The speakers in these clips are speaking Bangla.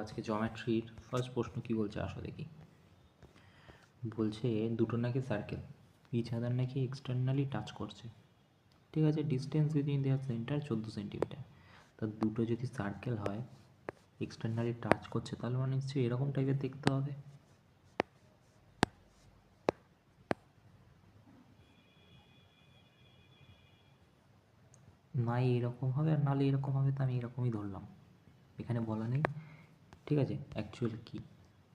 আজকে জমেট্রির ফার্স্ট প্রশ্ন কি বলছে আসো দেখি। বলছে দুটো নাকি সার্কেল ইচ আদার নাকি এক্সটার্নালি টাচ করছে, ঠিক আছে, ডিস্টেন্স বিটুইন দেয়ার সেন্টার 14 সেন্টিমিটার। তা দুটো যদি সার্কেল হয় এক্সটার্নালি টাচ করছে তাহলে মানে নিশ্চয়ই এরকম টাইপের দেখতে হবে। না এরকম হবে আর নাহলে এরকম হবে, তো আমি এরকমই ধরলাম, এখানে বলা নেই, ঠিক আছে। অ্যাকচুয়াল কি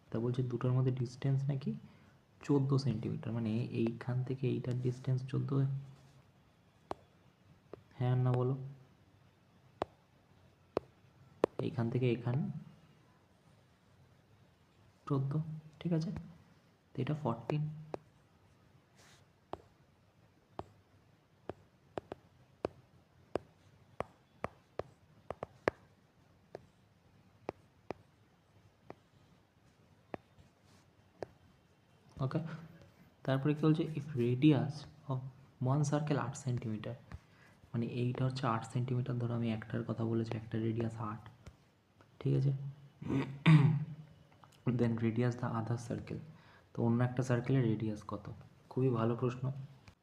তা বলছে দুটোর মধ্যে ডিস্টেন্স নাকি 14 সেন্টিমিটার, মানে এইখান থেকে এইটার ডিস্টেন্স 14। হ্যাঁ আর না বলো। এইখান থেকে এখানে 14, ঠিক আছে, তো এটা 14। ওকে, তারপরে কি বলছে, if radius of one circle 8 centimetre, মানে এইটা হচ্ছে 8 সেন্টিমিটার, ধরো আমি একটার কথা বলেছি, একটা রেডিয়াস 8, ঠিক আছে। দেন রেডিয়াস দ্য আদার সার্কেল, তো অন্য একটা সার্কেলের রেডিয়াস কত। খুবই ভালো প্রশ্ন।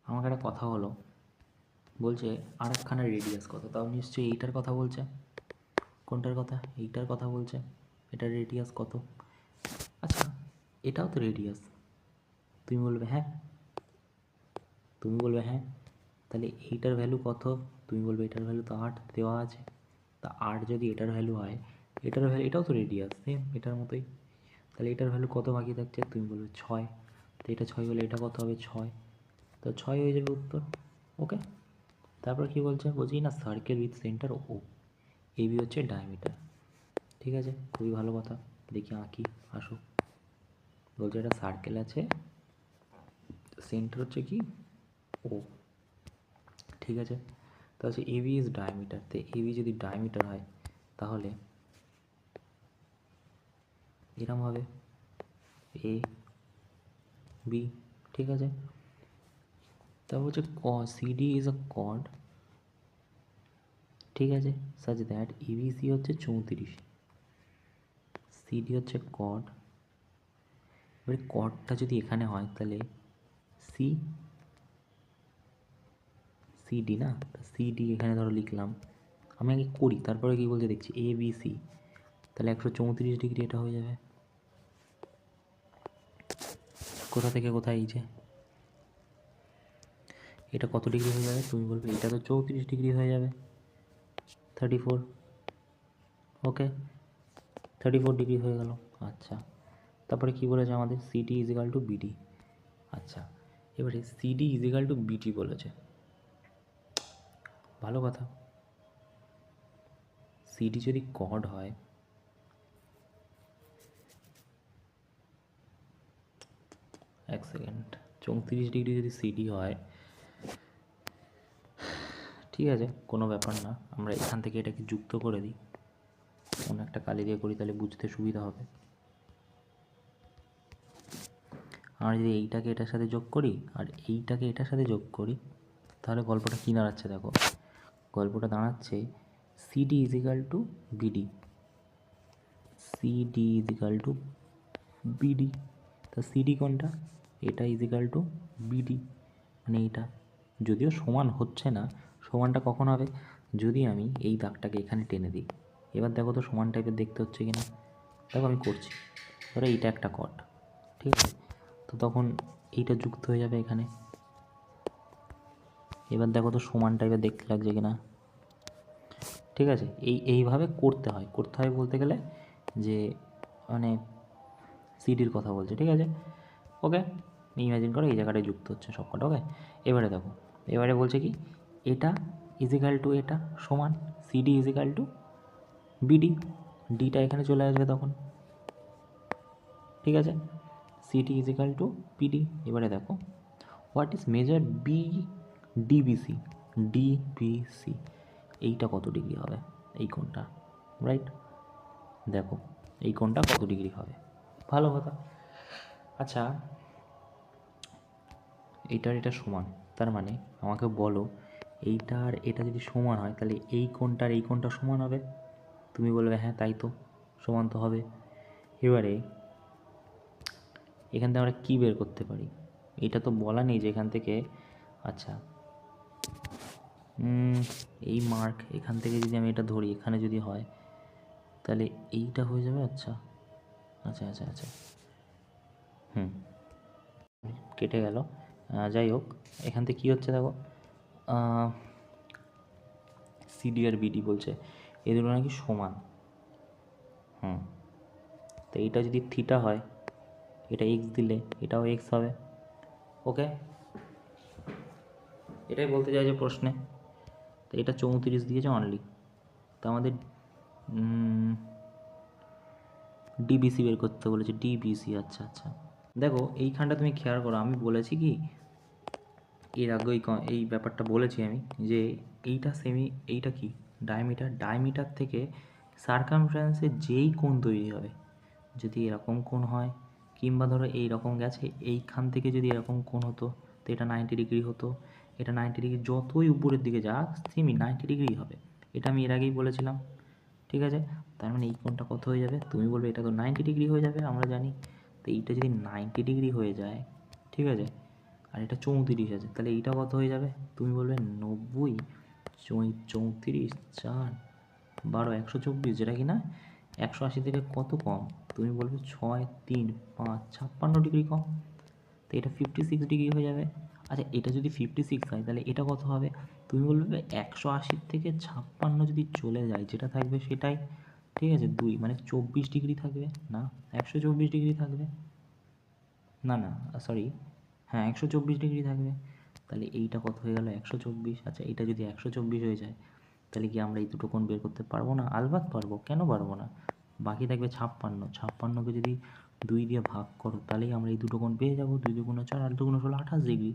আমাকে একটা কথা হলো, বলছে আর একখানা রেডিয়াস কত, তাও নিশ্চয়ই এইটার কথা বলছে। কোনটার কথা? এইটার কথা বলছে। এটার রেডিয়াস কত? আচ্ছা এটাও তো রেডিয়াস, তুমি বলবে হ্যাঁ, তুমি বলবে হ্যাঁ, তাহলে এইটার ভ্যালু কত? তুমি বলবে এটার ভ্যালু তো 8 দেওয়া আছে, তা 8 যদি এটার ভ্যালু হয়, এটার ভ্যালু, এটাও তো রেডিয়াস সেম এটার মতোই, তাহলে এটার ভ্যালু কত বাকি থাকছে? তুমি বলবে 6, তো এটা 6 হলে এটা কত হবে? 6, তো 6 হয়ে যাবে উত্তর। ওকে, তারপর কি বলছে, বলছি না circle with centre O, AB হচ্ছে ডায়ামিটার, ঠিক আছে, খুবই ভালো কথা। দেখি আঁকি, আসো। বলছে একটা সার্কেল আছে, সেন্টার হচ্ছে কি ও, ঠিক আছে, তা হচ্ছে এবি ইজ ডায়ামিটার, তো এবি যদি ডায়ামিটার হয় তাহলে এরম হবে এ বি, ঠিক আছে। তারপর হচ্ছে সিডি ইজ আ কর্ড, ঠিক আছে, সাচ দ্যাট ইবিসি হচ্ছে 34, সিডি হচ্ছে কর্ড, এবারে কর্ডটা যদি এখানে হয় তাহলে সি সিডি না, সিডি এখানে ধরো লিখলাম, আমি আগে করি তারপরে কি বলছে দেখছি, এ বি সি, তাহলে 134 ডিগ্রি এটা হয়ে যাবে। কোথা থেকে কোথায়? এই যে এটা কত ডিগ্রি হয়ে যাবে? তুমি বলবে এটা তো 34 ডিগ্রি হয়ে যাবে, 34, ওকে, 34 ডিগ্রি হয়ে গেল। আচ্ছা, তারপরে কি বলেছে আমাদের, সিডি ইজিক্যাল টু বিডি। আচ্ছা, এবারে সিডি ইজিক্যাল টু বিডি বলেছে, ভালো কথা। সিডি যদি কর্ড হয়, এক সেকেন্ড, 34 ডিগ্রি যদি সিডি হয়, ঠিক আছে, কোনো ব্যাপার না, আমরা এখান থেকে এটাকে যুক্ত করে দিই, কোনো একটা কালি দিয়ে করি তাহলে বুঝতে সুবিধা হবে। আমরা যদি এইটাকে এটার সাথে যোগ করি আর এইটাকে এটার সাথে যোগ করি, তাহলে গল্পটা কী দাঁড়াচ্ছে দেখো, গল্পটা দাঁড়াচ্ছে CD is equal to BD, CD is equal to BD, তা সিডি কোনটা? এটা ইজিক্যাল টু বিডি, মানে এইটা, যদিও সমান হচ্ছে না, সমানটা কখন হবে? যদি আমি এই দাগটাকে এখানে টেনে দিই, এবার দেখো তো সমান টাইপের দেখতে হচ্ছে কিনা, দেখো আমি করছি, ধরো এইটা একটা কট, ঠিক আছে, তো তখন এইটা যুক্ত হয়ে যাবে এখানে, এবার দেখো তো সমান টাইপের দেখতে লাগছে কিনা, ঠিক আছে। এইভাবে করতে হয় বলতে গেলে যে মানে সিডির কথা বলছে, ঠিক আছে, ওকে, ইমাজিন করো এই জায়গাটায় যুক্ত হচ্ছে সবকটা, ওকে। এবারে দেখো, এবারে বলছে কি, এটা ইজিক্যাল টু এটা সমান সিডি ইজিক্যাল টু বিডি, ডিটা এখানে চলে আসবে তখন, ঠিক আছে, সিডি ইজিক্যাল টু পিডি। এবারে দেখো what is measure B DBC, DBC এইটা কত ডিগ্রি হবে, এই কোণটা, রাইট, দেখো এই কোণটা কত ডিগ্রি হবে, ভালো কথা। আচ্ছা এইটার এটা সমান, তার মানে আমাকে বলো এইটার এটা যদি সমান হয় তাহলে এই কোণটার এই কোণটা সমান হবে, তুমি বলবে হ্যাঁ তাই তো, সমান তো হবে। এবারে এখান থেকে আমরা কী বের করতে পারি? এটা তো বলা নেই যে এখান থেকে, আচ্ছা এই মার্ক এখান থেকে যদি আমি এটা ধরি, এখানে যদি হয় তাহলে এইটা হয়ে যাবে। আচ্ছা আচ্ছা আচ্ছা আচ্ছা কেটে গেল। যাই হোক, এখান থেকে কী হচ্ছে দেখো, সিডি আর বিডি বলছে এই দুটো নাকি সমান। তো এইটা যদি থিটা হয়, এটা এক্স দিলে এটাও এক্স হবে। ওকে, এটাই বলতে চাইছে প্রশ্নে। তো এটা 34 দিয়েছে অনলি। তো আমাদের ডিবিসি বের করতে বলেছে, ডিবিসি। আচ্ছা আচ্ছা, দেখো এইখানটা তুমি খেয়াল করো, আমি বলেছি কি এর আগে এই ব্যাপারটা বলেছি আমি, যে এইটা এইটা কি ডায়ামিটার থেকে সার্কামফারেন্সে যেই কোণ তৈরি হবে, যদি এরকম কোণ হয়, কিংবা ধরো এই রকম গেছে, এইখান থেকে যদি এরকম কোণ হতো তো এটা 90 ডিগ্রি হতো। এটা 90 ডিগ্রি যতই উপরের দিকে যাক সেমই 90 ডিগ্রি হবে। এটা আমি এর আগেই বলেছিলাম। ঠিক আছে, তার মানে এই কোণটা কত হয়ে যাবে? তুমি বলবে এটা তো 90 ডিগ্রি হয়ে যাবে, আমরা জানি। তো এইটা যদি 90 ডিগ্রি হয়ে যায়, ঠিক আছে, আর এটা 34 আছে, তাহলে এইটা কত হয়ে যাবে? তুমি বলবে 90, 34, 4, 12, 124, যেটা কি না 180 থেকে কত কম? তুমি বলবে 6, 3, 5, 56 ডিগ্রি কম। তো এটা 56 ডিগ্রি হয়ে যাবে। আচ্ছা, এটা যদি 56 হয় তাহলে এটা কত হবে? তুমি বলবে 180 থেকে 56 যদি চলে যায়, যেটা থাকবে সেটাই। ঠিক আছে, 2 মানে 24 ডিগ্রি থাকবে না, 124 ডিগ্রি থাকবে। না না, সরি, হ্যাঁ 124 ডিগ্রি থাকবে। তাহলে এইটা কত হয়ে গেল? 124। আচ্ছা, এটা যদি 124 হয়ে যায় তাহলে কি আমরা এই দুটো কোণ বের করতে পারবো না? আলবাত পারবো, কেন পারবো না। বাকি থাকবে 56। 56কে যদি 2 দিয়ে ভাগ করো তাহলেই আমরা এই দুটো কোণ পেয়ে যাবো। 2 দুগুণ 4, 8 দুগুণ 16, 28 ডিগ্রি।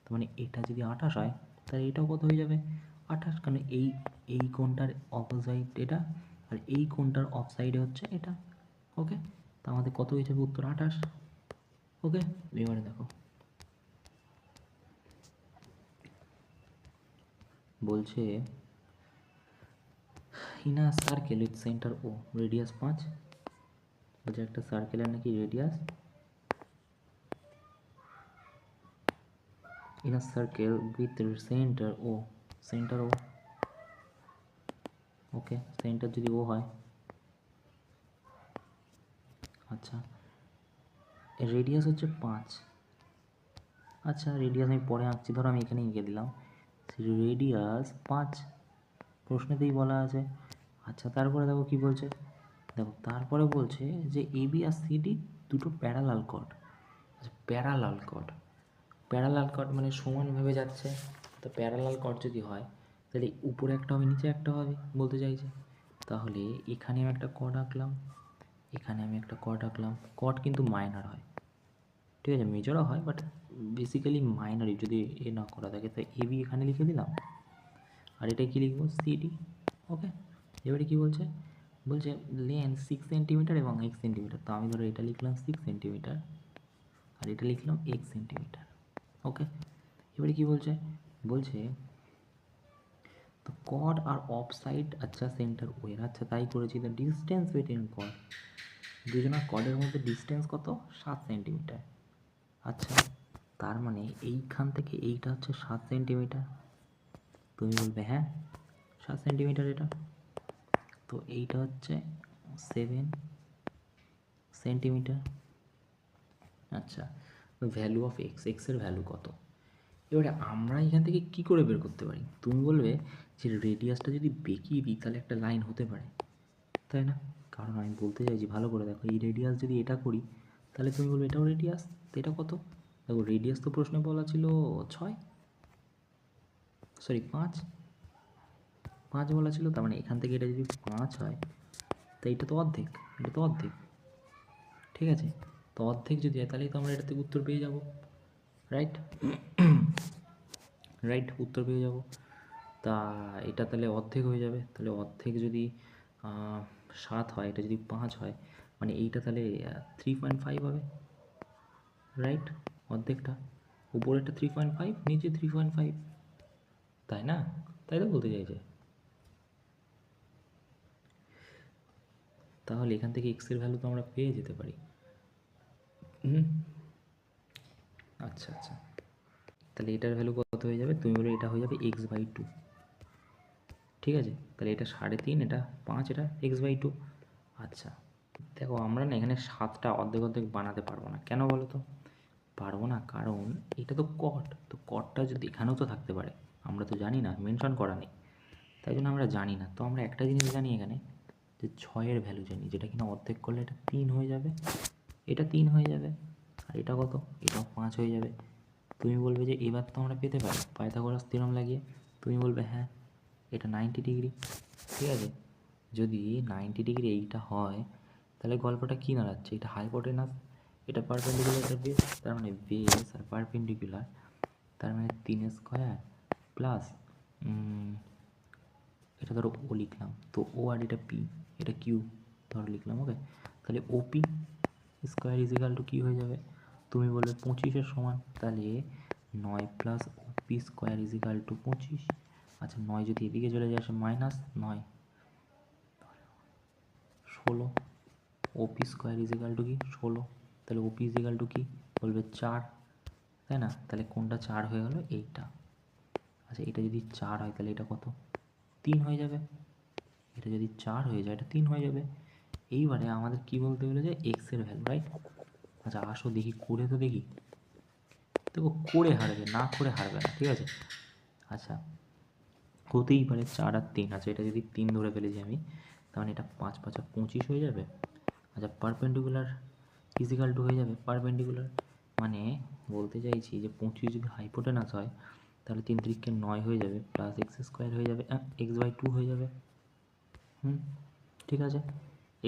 তার মানে এটা যদি 28 হয় তাহলে এটাও কত হয়ে যাবে? 28, কারণ এই কোণটার অপোসাইড এটা, আর এই কোণটার অফ সাইডে হচ্ছে এটা। ওকে, তা আমাদের কত হয়ে যাবে? উত্তর 28। ওকে, এবারে দেখো বলছে in a circle with centre O radius 5। বলছে একটা সার্কেলের নাকি radius, in a circle with centre O, centre O, okay, centre যদি ও হয়, আচ্ছা রেডিয়াস হচ্ছে 5। আচ্ছা, রেডিয়াস আমি পরে আঁকছি, ধরো আমি এখানে এঁকে দিলাম রেডিয়াস 5, প্রশ্নেতেই বলা আছে। আচ্ছা, তারপরে দেখো কি বলছে, দেখো তারপরে বলছে যে এবি আর সিডি দুটো প্যারালাল কর্ড। আচ্ছা, প্যারালাল কর্ড মানে সমানভাবে যাচ্ছে। তো প্যারালাল কর্ড যদি হয় তাহলে উপরে একটা হবে, নিচে একটা হবে, বলতে চাইছে। তাহলে এখানে আমি একটা কর্ড আঁকলাম, এখানে আমি একটা কর্ড আঁকলাম। কর্ড কিন্তু মাইনর হয়, ঠিক আছে, মেজরও হয়, বাট বেসিক্যালি মাইনরই যদি এ না করা থাকে। তাই এবি এখানে লিখে দিলাম, আর এটা কি লিখবো? সিডি। ওকে, এবারে কি বলছে? বলছে লেন্থ 6 সেন্টিমিটার এবং 1 সেন্টিমিটার। তো আমি ধরো এটা লিখলাম 6 সেন্টিমিটার, আর এটা লিখলাম 1 সেন্টিমিটার। ওকে, এবারে কি বলছে? বলছে তো কর্ড আর অফ সাইড, আচ্ছা সেন্টার ওয়ের, আচ্ছা তাই করেছি। দ্য ডিস্টেন্স বিটুইন কর্ড, দুজনের কর্ডের মধ্যে ডিস্টেন্স কত? 7 সেন্টিমিটার। আচ্ছা, তার মানে এইখান থেকে এইটা হচ্ছে 7 সেন্টিমিটার। তুমি বলবে হ্যাঁ 7 সেন্টিমিটার এটা। তো এইটা হচ্ছে 7 সেন্টিমিটার। আচ্ছা, ভ্যালু অফ এক্স, এক্সের ভ্যালু কত? এবারে আমরা এখান থেকে কি করে বের করতে পারি? তুমি বলবে যে রেডিয়াসটা যদি বেঁকিয়ে দিই তাহলে একটা লাইন হতে পারে, তাই না? কারণ আমি বলতে চাইছি ভালো করে দেখো, এই রেডিয়াস যদি এটা করি তাহলে তুমি বলবে এটাও রেডিয়াস। তো এটা কত? দেখো রেডিয়াস তো প্রশ্নে বলা ছিল 6, সরি 5 বলা ছিল। তার মানে এখান থেকে এটা যদি 5 হয় তো এটা তো অর্ধেক, এটা তো অর্ধেক। ঠিক আছে, তো অর্ধেক যদি হয় তাহলেই তো আমরা এটা থেকে উত্তর পেয়ে যাব। রাইট রাইট, উত্তর পেয়ে যাব। তা এটা তাহলে অর্ধেক হয়ে যাবে। তাহলে অর্ধেক যদি 7 হয়, এটা যদি 5 হয়, মানে এইটা তাহলে 3.5 হবে। রাইট, অর্ধেকটা উপরেরটা 3.5, নিচে 3.5, তাই না? তাই তো বলতে চাইছে। তাহলে এখান থেকে এক্সের ভ্যালু তো আমরা পেয়ে যেতে পারি। আচ্ছা আচ্ছা, তাহলে এটার ভ্যালু কত হয়ে যাবে? তুমি বলো এটা হয়ে যাবে x/2। ঠিক আছে, তাহলে এটা 3.5, এটা 5, এটা x/2। আচ্ছা দেখো, আমরা না এখানে 7টা অর্ধেক অর্ধেক বানাতে পারবো না। কেন বলো তো পারবো না? কারণ এটা তো কট, তো কটটা যদি এখানেও তো থাকতে পারে, আমরা তো জানি না, মেনশন করা নেই, তাই জন্য আমরা জানি না। তো আমরা একটা জিনিস জানি এখানে, যে 6-এর ভ্যালু জানি, যেটা কিনা অর্ধেক করলে এটা 3 হয়ে যাবে, এটা 3 হয়ে যাবে, আর এটা কত? এটাও 5 হয়ে যাবে। তুমি বলবে যে এবার তো আমরা পেতে পারি পাইথাগোরাস থিওরেম লাগিয়ে। তুমি বলবে হ্যাঁ, এটা 90 ডিগ্রি। ঠিক আছে, যদি 90 ডিগ্রি এইটা হয়, তাহলে গল্পটা কী দাঁড়াচ্ছে? এটা হাইপোটেনাস, এটা পারপেন্ডিকুলার, এটা বেস, তার মানে বেস আর পারপেন্ডিকুলার, তার মানে 3 প্লাস এটা ধরো ও লিখলাম, তো ও আর এটা পি, এটা কিউ ধরো লিখলাম। ওকে, তাহলে ওপি স্কোয়ার ইজিক্যাল টু কী হয়ে যাবে? তুমি বলবে 25-এর সমান, তাহলে 9 plus OP square is equal to 25। আচ্ছা 9 যদি এদিকে চলে যায়, আসে -9, 16। ওপি স্কোয়ার ইজিক্যাল টু কি? 16। তাহলে ওপি ইজিক্যাল টু কি? বলবে 4, তাই না? তাহলে কোনটা 4 হয়ে গেল? এইটা। আচ্ছা এটা যদি 4 হয়, তাহলে এটা কত? 3 হয়ে যাবে। এটা যদি 4 হয়ে যায়, এটা 3 হয়ে যাবে। এইবারে আমাদের কি বলতে গেলে যে এক্সের ভ্যালু, রাইট? আচ্ছা আসো দেখি, করে তো দেখি। দেখো করে হারবে, না করে হারবে না, ঠিক আছে? আচ্ছা হতেই পারে 4 আর 3। আচ্ছা এটা যদি 3 ধরে ফেলেছি আমি, তার মানে এটা 5 5 25 হয়ে যাবে। আচ্ছা পারপেন্ডিকুলার ইজিক্যাল টু হয়ে যাবে পারপেন্ডিকুলার, মানে বলতে চাইছি যে 25 যদি হাইপোটেনাস হয়, তাহলে 3 3 9 হয়ে যাবে, প্লাস এক্স স্কোয়ার হয়ে যাবে, x/2 হয়ে যাবে। ঠিক আছে,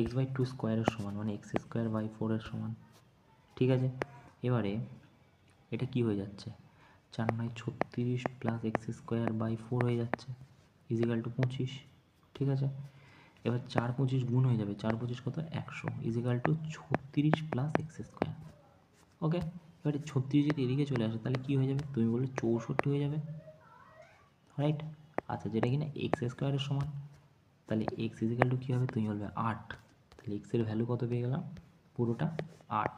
x/2 স্কোয়ারের সমান মানে x²/4 সমান। ঠিক আছে, এবারে এটা কি হয়ে যাচ্ছে? 4 9 36 প্লাস x²/4 হয়ে যাচ্ছে, ইজিক্যাল টু 25। ঠিক আছে, এবার 4 25 গুণ হয়ে যাবে, 4 25 কত? 100, ইজিক্যাল টু 36 প্লাস x²। ওকে, এবারে 36 যদি এদিকে চলে আসে, তাহলে কী হয়ে যাবে? তুমি বললে 64 হয়ে যাবে, রাইট? আচ্ছা যেটা কিনা x² সমান, তাহলে x ইজিক্যাল টু কী হবে? তুমি বলবে 8। তাহলে এক্সের ভ্যালু কত পেয়ে গেলাম? পুরোটা 8।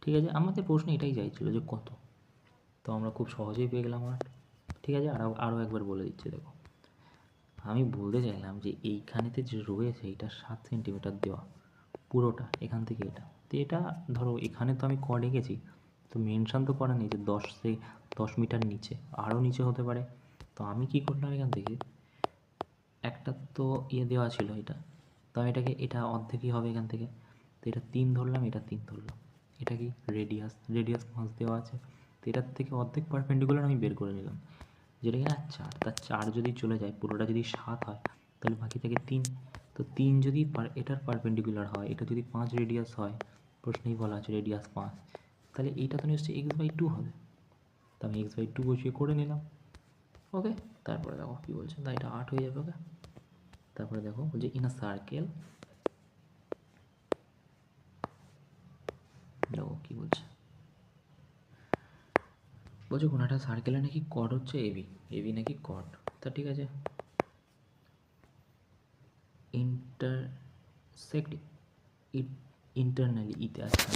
ঠিক আছে, আমাদের প্রশ্ন এটাই চাইছিল যে কত, তো আমরা খুব সহজেই পেয়ে গেলাম 8। ঠিক আছে, আরও একবার বলে দিচ্ছি। দেখো আমি বলতে চাইলাম যে এইখানেতে যে রয়েছে এটা 7 সেন্টিমিটার দেওয়া পুরোটা, এখান থেকে এটা, তো এটা ধরো এখানে তো আমি কর্ড এঁকেছি, তো মেনশান তো করা নেই যে 10 মিটার নিচে, আরও নিচে হতে পারে। তো আমি কি করলাম, এখান থেকে একটা তো দেওয়া ছিল এটা, তো আমি এটা অর্ধেকই হবে এখান থেকে, তো এটা 3 ধরলাম, এটা 3 ধরলাম। এটা কি? রেডিয়াস 5 দেওয়া আছে, তো এটার থেকে অর্ধেক পারপেন্ডিকুলার আমি বের করে নিলাম, যেটা কিনা 4। তার 4 যদি চলে যায়, পুরোটা যদি 7 হয়, তাহলে বাকি থাকে 3। তো 3 যদি এটার পারপেন্ডিকুলার হয়, এটা যদি 5 রেডিয়াস হয়, প্রশ্নেই বলা আছে রেডিয়াস 5, তাহলে এইটা তো নিশ্চয়ই x/2 হবে। তো আমি x/2 বসিয়ে করে নিলাম। ওকে, তারপরে দেখো কী বলছে, তাই এটা 8 হয়ে যাবে। ওকে, তারপরে দেখো যে ইন আ সার্কেল, দেখো কী বলছে, বলছে কোনো একটা সার্কেলে নাকি কর্ড হচ্ছে এবি নাকি কর্ড। তা ঠিক আছে, ইন্টারসেক্ট ইন্টারনালি ইতে। আচ্ছা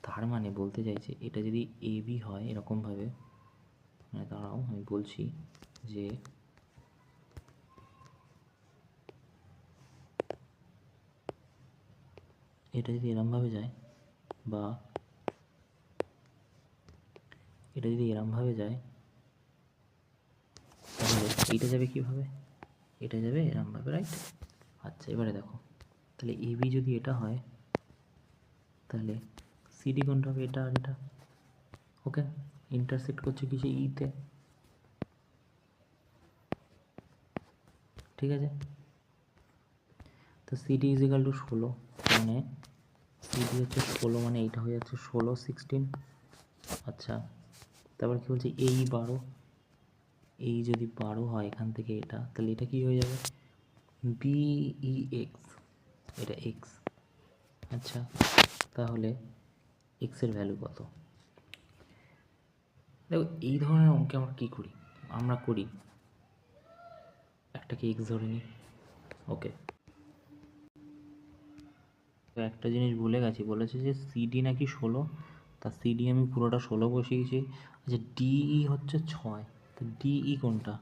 তার মানে বলতে চাইছে এটা যদি এবি হয় এরকমভাবে, মানে দাঁড়াও আমি বলছি যে এটা যদি এরমভাবে যায়, বা এটা যদি এরমভাবে যায়, তাহলে এইটা যাবে কীভাবে? এটা যাবে এরমভাবে, রাইট? আচ্ছা এবারে দেখো, তাহলে এবি যদি এটা হয়, তাহলে সিডি কোনটা হবে? এটা আর এটা। ওকে, ইন্টারসেক্ট করছে কিসে? ইতে। ঠিক আছে, তো সিডি ইজিক্যাল টু 16, মানে সিডি হচ্ছে 16, মানে এইটা হয়ে যাচ্ছে 16 আচ্ছা তারপর কী বলছে? এই 12, এই যদি 12 হয় এখান থেকে এটা, তাহলে এটা কি হয়ে যাবে? BEX, এটা এক্স। আচ্ছা তাহলে এক্সের ভ্যালু কত? দেখো এই ধরনের অঙ্কে আমরা কী করি, আমরা করি একটাকে এক্স ধরে নিই। ওকে, একটা জিনিস ভুলে গেছি, বলেছে যে সিডি নাকি 16, তা সিডি আমি পুরোটা 16 বসিয়েছি। আচ্ছা ডিই হচ্ছে 6, তো ডিই কোনটা?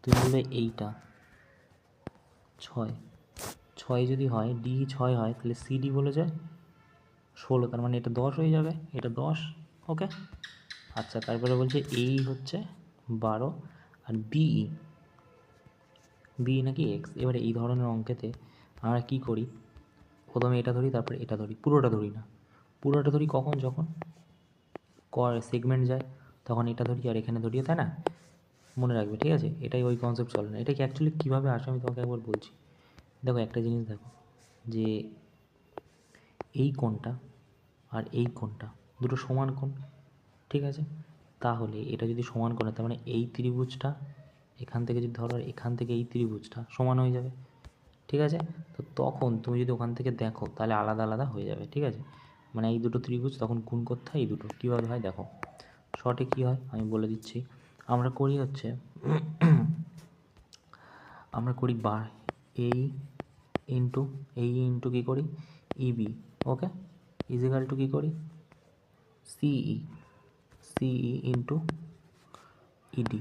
তুমি বলবে এইটা 6, 6 যদি হয় ডি 6 হয় তাহলে সিডি বলেছে 16, তার মানে এটা 10 হয়ে যাবে, এটা 10। ওকে। আচ্ছা তারপরে বলছে এই হচ্ছে 12 আর বিই নাকি এক্স। এবারে এই ধরনের অঙ্কেতে আমরা কী করি, প্রথমে এটা ধরি তারপরে এটা ধরি, পুরোটা ধরি না। পুরোটা ধরি কখন, যখন সেগমেন্ট যায় তখন এটা ধরি আর এখানে ধরিও, তাই না? মনে রাখবে, ঠিক আছে? এটাই ওই কনসেপ্ট চলে না। এটাকে অ্যাকচুয়ালি কীভাবে আসে আমি তোমাকে একবার বলছি। দেখো একটা জিনিস দেখো, যে এই কোণটা আর এই কোণটা দুটো সমান কোণ, ঠিক আছে? তাহলে এটা যদি সমান কোণ হয় তার মানে এই ত্রিভুজটা এখান থেকে যদি ধরো, এখান থেকে এই ত্রিভুজটা সমান হয়ে যাবে, ঠিক আছে? তো তখন তুমি যদি ওখান থেকে দেখো তাহলে আলাদা আলাদা হয়ে যাবে, ঠিক আছে? মানে এই দুটো ত্রিভুজ তখন গুণ করতে হয়, এই দুটো কীভাবে হয় দেখো। শর্টে কী হয় আমি বলে দিচ্ছি। আমরা করি হচ্ছে আমরা করি এই ইন্টু কী করি ইবি, ওকে, ইজিক্যাল টু কী করি সিই ইন্টু ইডি,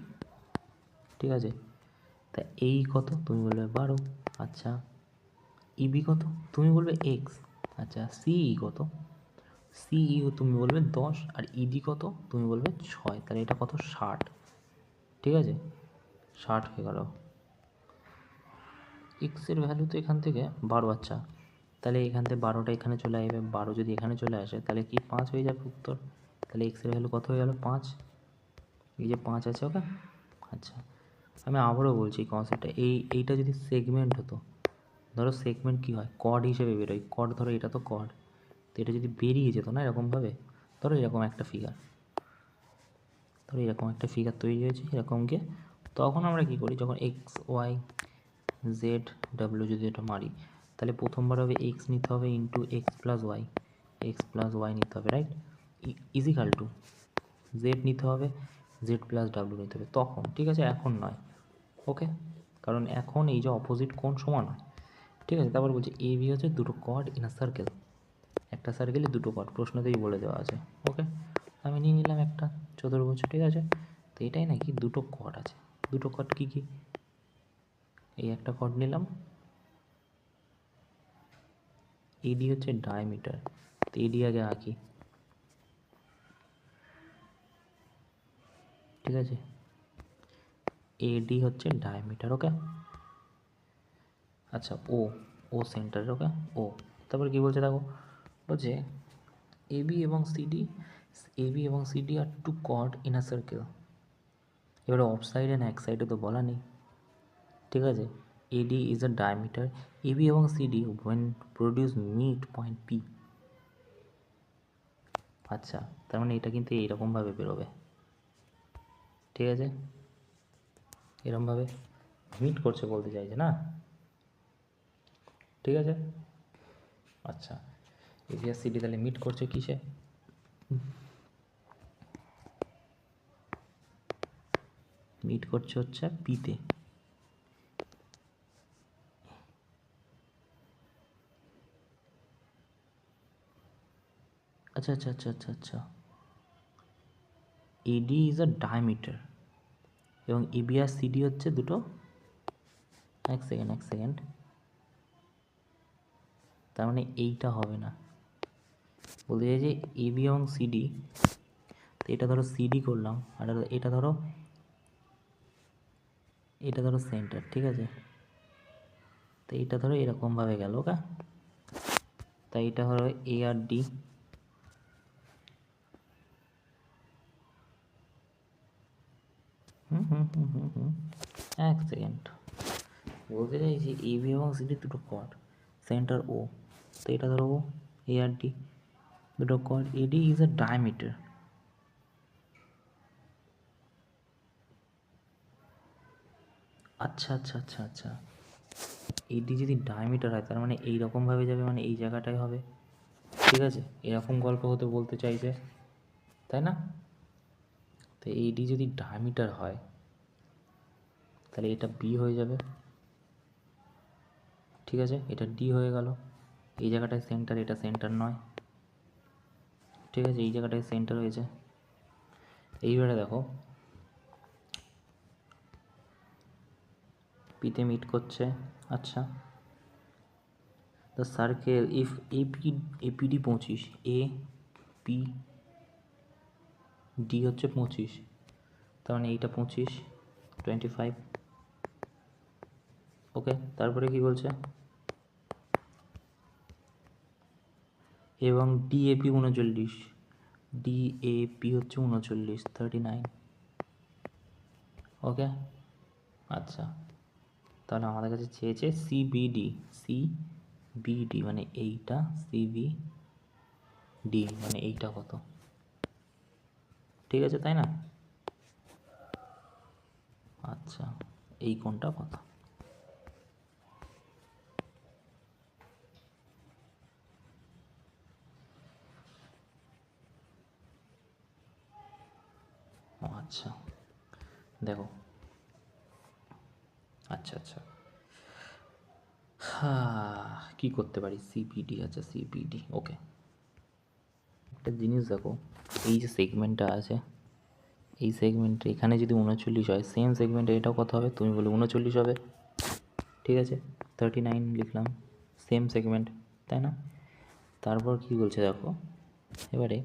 ঠিক আছে? তা এই কত তুমি বলবে 12, আচ্ছা ইবি কত তুমি বলবে এক্স, আচ্ছা সিই কত সিই তুমি বলবে 10, আর ইডি কত তুমি বলবে 6, তাহলে এটা কত 60, ঠিক আছে? 60 হয়ে গেল। এক্সের ভ্যালু তো এখান থেকে 12, আচ্ছা তাহলে এখান থেকে 12টা এখানে চলে আসবে, 12 যদি এখানে চলে আসে তাহলে কি 5 হয়ে যাবে উত্তর। তাহলে এক্সের ভ্যালু কত হয়ে গেল 5, এই যে 5 আছে, ওকে। আচ্ছা আমি আবারও বলছি কনসেপ্টটা, এইটা যদি সেগমেন্ট হতো, ধরো সেগমেন্ট কী হয় কর্ড হিসেবে বেরোয়, কর্ড ধরো এটা তো কর্ড, তো এটা যদি বেরিয়ে যেত না এরকমভাবে, ধরো এরকম একটা ফিগার তৈরি হয়েছে এরকমকে, তখন আমরা কী করি, যখন এক্স ওয়াই জেড ডাব্লিউ যদি এটা মারি তাহলে প্রথমবার হবে এক্স নিতে হবে ইন্টু এক্স প্লাস ওয়াই নিতে হবে, রাইট? ইজিক্যাল টু জেড নিতে হবে, জেড প্লাস ডাব্লিউ নিতে হবে তখন, ঠিক আছে? এখন নয়, ওকে, কারণ এখন এই যে অপোজিট কোণ সমান হয়, ঠিক আছে? তারপর বলছে এ বি হচ্ছে দুটো কর্ড ইন আ সার্কেল, একটা সার্কেলে দুটো কর্ড, প্রশ্নতেই বলে দেওয়া আছে, ওকে। আমি নিয়ে নিলাম একটা চতুর্ভুজ, ঠিক আছে? তো এটাই নাকি দুটো কর্ড আছে, দুটো কর্ড কী কী, এই একটা কর্ড নিলাম, এডি হচ্ছে ডায়ামিটার, তো এডি আগে আঁকি, ঠিক আছে? এডি হচ্ছে ডায়ামিটার, ওকে। আচ্ছা ও সেন্টার, ওকে, ও। তারপর কী বলছে দেখো, বলছে এবি এবং সিডি আর two chord in a circle. এবারে অফ সাইডে না এক সাইডে তো বলা নেই, ঠিক আছে? AD is a diameter, AB এবং CD when produce mid point P. আচ্ছা তার মানে এটা কিন্তু এইরকমভাবে বেরোবে, ঠিক আছে? এরকমভাবে মিট করছে বলতে চাইছে না, ঠিক আছে? আচ্ছা এবি আর সিডি তাহলে মিট করছে কিসে, মিট করছে হচ্ছে পিতে। আচ্ছা আচ্ছা আচ্ছা আচ্ছা আচ্ছা, এডি ইজ আ ডায়ামিটার এবং এবি আর সিডি হচ্ছে দুটো, এক সেকেন্ড, তার মানে এইটা হবে না, বলতে চাই যে এবি এবং সিডি, তো এটা ধরো সিডি করলাম আর এটা ধরো সেন্টার, ঠিক আছে? তো এইটা ধরো এরকমভাবে গেল, ওকে। তাই এটা হলো এ আর ডি, এক সেকেন্ড, বলতে চাইছি এবি এবং সিডি দুটো কর্ড, সেন্টার ও, তো এটা ধরো ও, এ আর ডি দুটো chord, AD is a diameter, আচ্ছা আচ্ছা আচ্ছা আচ্ছা, এডি যদি ডায়ামিটার হয় তার মানে এইরকমভাবে যাবে, মানে এই জায়গাটায় হবে, ঠিক আছে? এরকম গল্প হতে বলতে চাইছে, তাই না? তো এডি যদি ডায়ামিটার হয় তাহলে এটা বি হয়ে যাবে, ঠিক আছে? এটা ডি হয়ে গেল, এই জায়গাটায় সেন্টার, এটা সেন্টার নয়, ঠিক আছে, এই জায়গাটায় সেন্টার হয়েছে। এইবারে দেখো পিতে মিট করছে। আচ্ছা, the circle if APD 25, A P D হচ্ছে 25, তার মানে এইটা 25, 25। ওকে, তারপরে কি বলছে, এবং ডিএপি 39, ডিএপি হচ্ছে 39, 39। ওকে, আচ্ছা, তাহলে আমাদের কাছে চেয়েছে সিবিডি, সিবিডি মানে এইটা, সিবিডি মানে এইটা কত, ঠিক আছে, তাই না? আচ্ছা, এই কোণটা কত? আচ্ছা দেখো, আচ্ছা আচ্ছা, কী করতে পারি, সিবিডি, আচ্ছা সিবিডি, ওকে। একটা জিনিস দেখো, এই যে সেগমেন্টটা আছে, এই সেগমেন্টে এখানে যদি 39 হয়, সেম সেগমেন্টে এটাও কত হবে, তুমি বলে 39 হবে, ঠিক আছে, 39 লিখলাম, সেম সেগমেন্ট, তাই না? তারপর কি বলছে দেখো, এবারে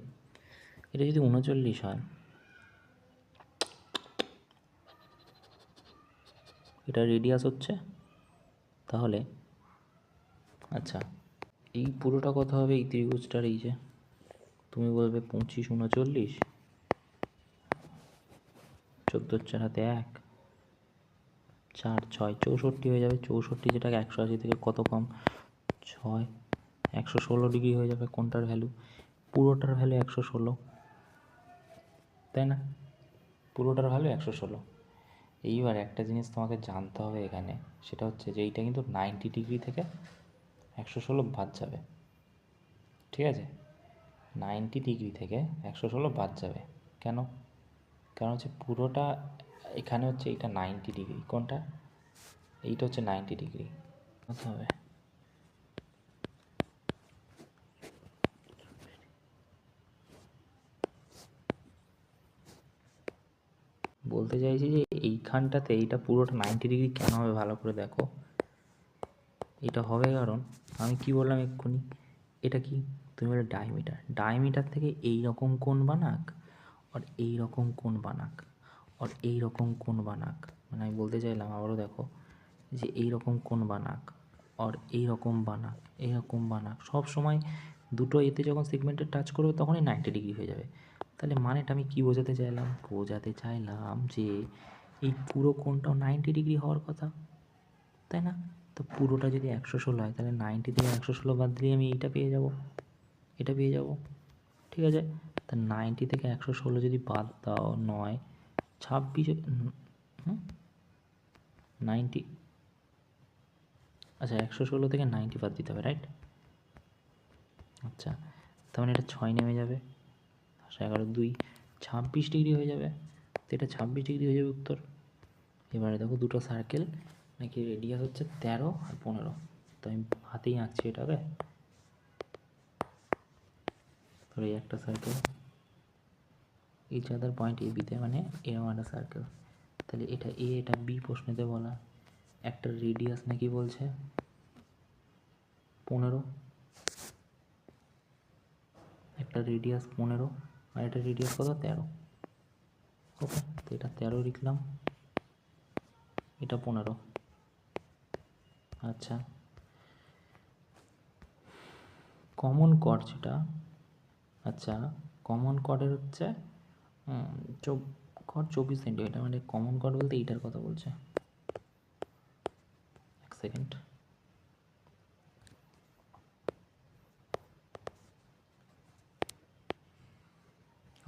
এটা যদি 39 হয়, এটা রেডিয়াস হচ্ছে, তাহলে আচ্ছা এই পুরোটা কত হবে, এই ত্রিভুজটার, এই যে তুমি বলবে 25, 39, 14 হাতে 1, 4, 6, 64 হয়ে যাবে, 64 যেটাকে 180 থেকে কত কম, 6, 116 ডিগ্রি হয়ে যাবে। কোনটার ভ্যালু, পুরোটার ভ্যালু 116, তাই না? পুরোটার ভ্যালু 116। এইবার একটা জিনিস তোমাকে জানতে হবে এখানে, সেটা হচ্ছে যে এইটা কিন্তু 90 ডিগ্রি থেকে 116 বাদ যাবে, ঠিক আছে, 90 ডিগ্রি থেকে 116 বাদ যাবে। কেন? কারণ হচ্ছে পুরোটা এখানে হচ্ছে এইটা 90 ডিগ্রি, কোনটা, এইটা হচ্ছে 90 ডিগ্রি, কত হবে, বলতে চাইছি যে এইখানটাতে এইটা পুরোটা 90 ডিগ্রি কেন হবে, ভালো করে দেখো, এটা হবে কারণ আমি কি বললাম এক্ষুনি, এটা কি, তুমি বলে ডায়ামিটার, ডায়ামিটার থেকে এই রকম কোণ বানাক, আর এই রকম কোণ বানাক, আর এই রকম কোণ বানাক, মানে আমি বলতে চাইলাম আবারও দেখো, যে এই রকম কোণ বানাক, আর এই রকম বানাক, এইরকম বানাক, সব সময় দুটো এতে যখন সেগমেন্টে টাচ করবে তখনই 90 ডিগ্রি হয়ে যাবে। তাহলে মানেটা আমি কি বোঝাতে চাইলাম, বোঝাতে চাইলাম যে এই পুরো কোণটাও 90 ডিগ্রি হওয়ার কথা, তাই না? তো পুরোটা যদি 116 হয়, তাহলে 90 থেকে 116 বাদ দিলে আমি এইটা পেয়ে যাব, এটা পেয়ে যাব, ঠিক আছে। তা 90 থেকে 116 যদি বাদ দাও, 9, 26, 90, আচ্ছা 116 থেকে 90 বাদ দিতে হবে, রাইট? আচ্ছা, তার মানে এটা 6 নেমে যাবে, 11, 2, 26 ডিগ্রি হয়ে যাবে, তো এটা 26 ডিগ্রি হয়ে যাবে উত্তর। এবারে দেখো দুটো সার্কেল নাকি রেডিয়াস হচ্ছে 13 আর 15, তো আমি হাতেই আঁকছি এটাকে, ধরো এই একটা সার্কেল, ইচ আদার পয়েন্ট এ বিতে, মানে এরকম একটা সার্কেল, তাহলে এটা এ, এটা বি, প্রশ্নেতে বলা একটা রেডিয়াস নাকি বলছে 15, একটা রেডিয়াস 15 আর একটা রেডিয়াস কত 13, ওকে, তো এটা 13 লিখলাম, এটা 15, আচ্ছা কমন কর্ড যেটা, আচ্ছা কমন কর্ডের হচ্ছে কর্ড 24 সেন্টিমিটার, মানে কমন কর্ড বলতে এইটার কথা বলছে, এক সেকেন্ড,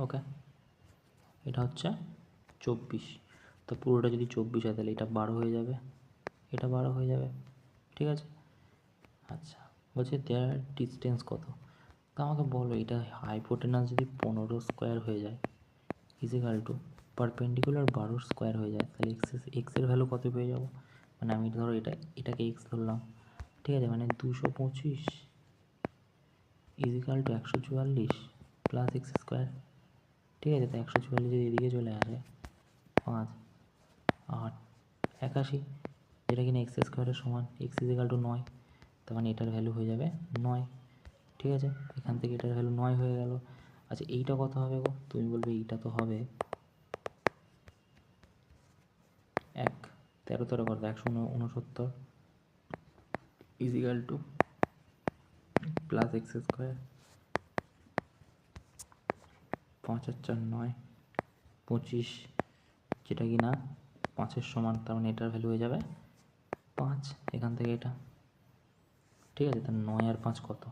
ওকে, এটা হচ্ছে 24, তো পুরোটা যদি 24 হয় তাহলে এটা 12 হয়ে যাবে, এটা 12 হয়ে যাবে, ঠিক আছে। আচ্ছা বলছে দেয়ার ডিস্টেন্স কত, তা আমাকে বলো এটা হাইপোটেনাস যদি 15 স্কোয়ার হয়ে যায় ইজিক্যাল টু পারপেন্ডিকুলার 12 স্কোয়ার হয়ে যায়, তাহলে এক্সের ভ্যালু কত পেয়ে যাবো, মানে আমি ধরো এটাকে এক্স ধরলাম, ঠিক আছে, মানে 225 is equal to 144 plus x square. ঠিক আছে, তো 144 যদি এদিকে চলে আসে 5 8 81, যেটা কিনা এক্স স্কোয়ারের সমান, এক্স ইজিক্যাল টু 9, তার মানে এটার ভ্যালু হয়ে যাবে 9। ঠিক আছে, এখান থেকে এটার ভ্যালু 9 হয়ে গেল। আচ্ছা এইটা কত হবে গো? তুমি বলবে এইটা তো হবে 1, 13 13 কত, 169 is equal to plus x square 5 আর 4 9 25, যেটা কি না 5-এর সমান, তার মানে এটার ভ্যালু হয়ে যাবে 5 এখান থেকে এটা। ঠিক আছে, তার 9 আর 5 কত?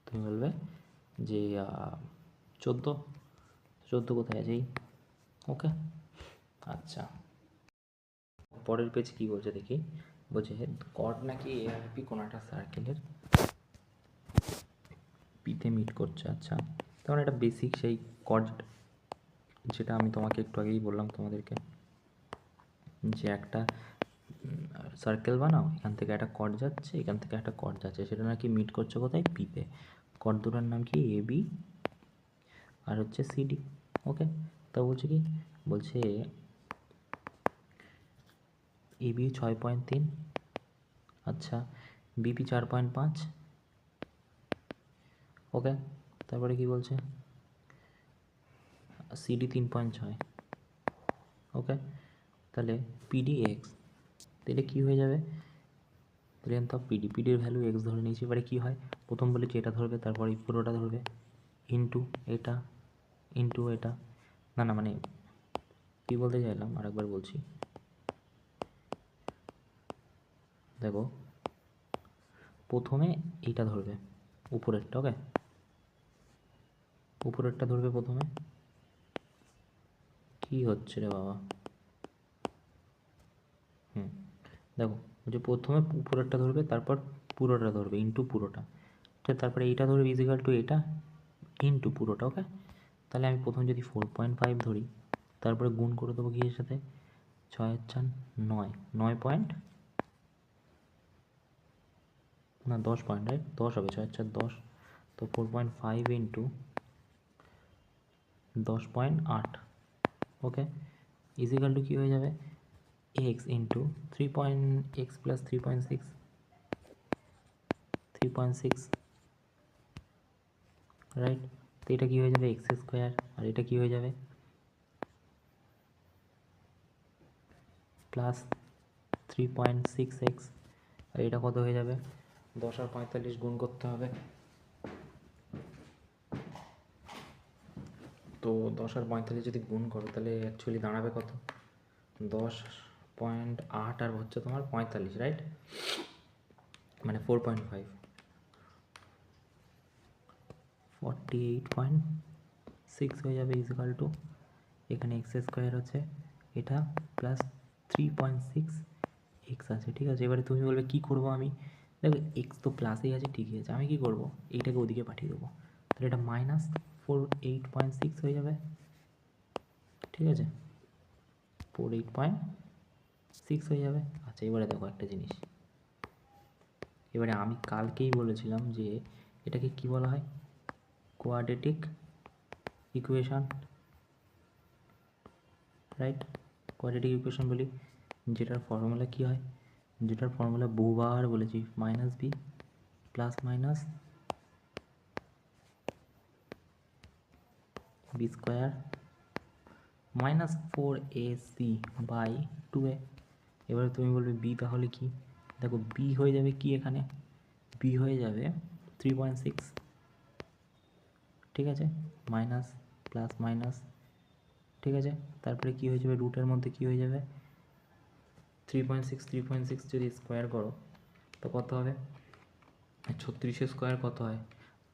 তুমি বলবে যে 14। 14 কোথায় আছে? এই ওকে। আচ্ছা, পরের পেজ কি বলছে দেখি। বলছে কর্ড নাকি এ আর পি কোনো একটা সার্কেলের পিতে মিট করছে। আচ্ছা, তখন এটা বেসিক সেই কর্ড, যেটা আমি তোমাকে একটু আগেই বললাম তোমাদেরকে, যে একটা সার্কেল বানাও, এখান থেকে একটা কর্ড যাচ্ছে, এখান থেকে একটা কর্ড যাচ্ছে, সেটা নাকি মিট করছে কোথায়? পিতে। কর্ড দুটার নাম কি? এ বি আর হচ্ছে সিডি। ওকে, তা বলছে কি, বলছে এ বি 6.3, আচ্ছা বিপি 4.5। ওকে, তারপরে কি বলছে? সিডি 3.6। ওকে, তাহলে পিডি এক্স, তাহলে কী হয়ে যাবে? লেন্থ অফ পিডি, পিডির ভ্যালু এক্স ধরে নিয়েছি। এবারে কী হয়, প্রথম বলেছি এটা ধরবে, তারপর এই পুরোটা ধরবে, ইন্টু এটা ইন্টু এটা। না না, মানে কী বলতে চাইলাম আরেকবার বলছি, দেখো প্রথমে এইটা ধরবে, উপরেরটা। ওকে, উপরেরটা ধরবে প্রথমে। কি হচ্ছে রে বাবা? দেখো, যে প্রথমে উপরেরটা ধরবে, তারপর পুরোটা ধরবে, ইন্টু পুরোটা। ঠিক, তারপরে এইটা ধরবে ইজিক্যাল টু এটা ইন্টু পুরোটা। ওকে, তাহলে আমি প্রথম যদি 4.5 ধরি, তারপরে গুণ করে দেবো কিসের সাথে? 6 আর 4 9, 9 পয়েন্ট, না 10 পয়েন্ট, রাইট? 10 হবে, 6 আর 4 10, তো 4.5 ইন্টু 10.8। ওকে, ইজিক্যাল টু কী হয়ে যাবে? X into 3 plus 3.6, 3.6, right? তো এটা কী হয়ে যাবে? X square. আর এটা কী হয়ে যাবে? Plus 3.6x। আর এটা কত হয়ে যাবে? 10 আর 45 গুণ করতে হবে, তো 10 আর 45 যদি গুণ করো, তাহলে অ্যাকচুয়ালি দাঁড়াবে কত? 10.8 আর হচ্ছে তোমার 45, রাইট? মানে 4.5, 48.6 হয়ে যাবে, ইজিক্যাল টু এখানে এক্স স্কোয়ার আছে, এটা প্লাস 3.6 এক্স আছে। ঠিক আছে, এবারে তুমি বলবে কী করবো আমি? দেখো এক্স তো প্লাসেই আছে, ঠিকই আছে, আমি কী করবো? এইটাকে ওদিকে পাঠিয়ে দেবো, তাহলে এটা মাইনাস 48.6 হয়ে যাবে। ঠিক আছে, 48.6 হয়ে যাবে। আচ্ছা, এবারে দেখো একটা জিনিস, এবারে আমি কালকেই বলেছিলাম যে এটাকে কি বলা হয়? Quadratic equation, right? Quadratic equation বলি, যেটার ফর্মুলা কী হয়? যেটার ফর্মুলা বহুবার বলেছি, minus b plus minus b square minus 4ac by 2a। এবারে তুমি বলবে বি তাহলে কি? দেখো বি হয়ে যাবে কি এখানে? বি হয়ে যাবে 3.6। ঠিক আছে, মাইনাস প্লাস মাইনাস। ঠিক আছে, তারপরে কি হয়ে যাবে? রুটের মধ্যে কি হয়ে যাবে? 3.6 যদি স্কোয়ার করো তো কত হবে? 36 স্কোয়ার কত হয়?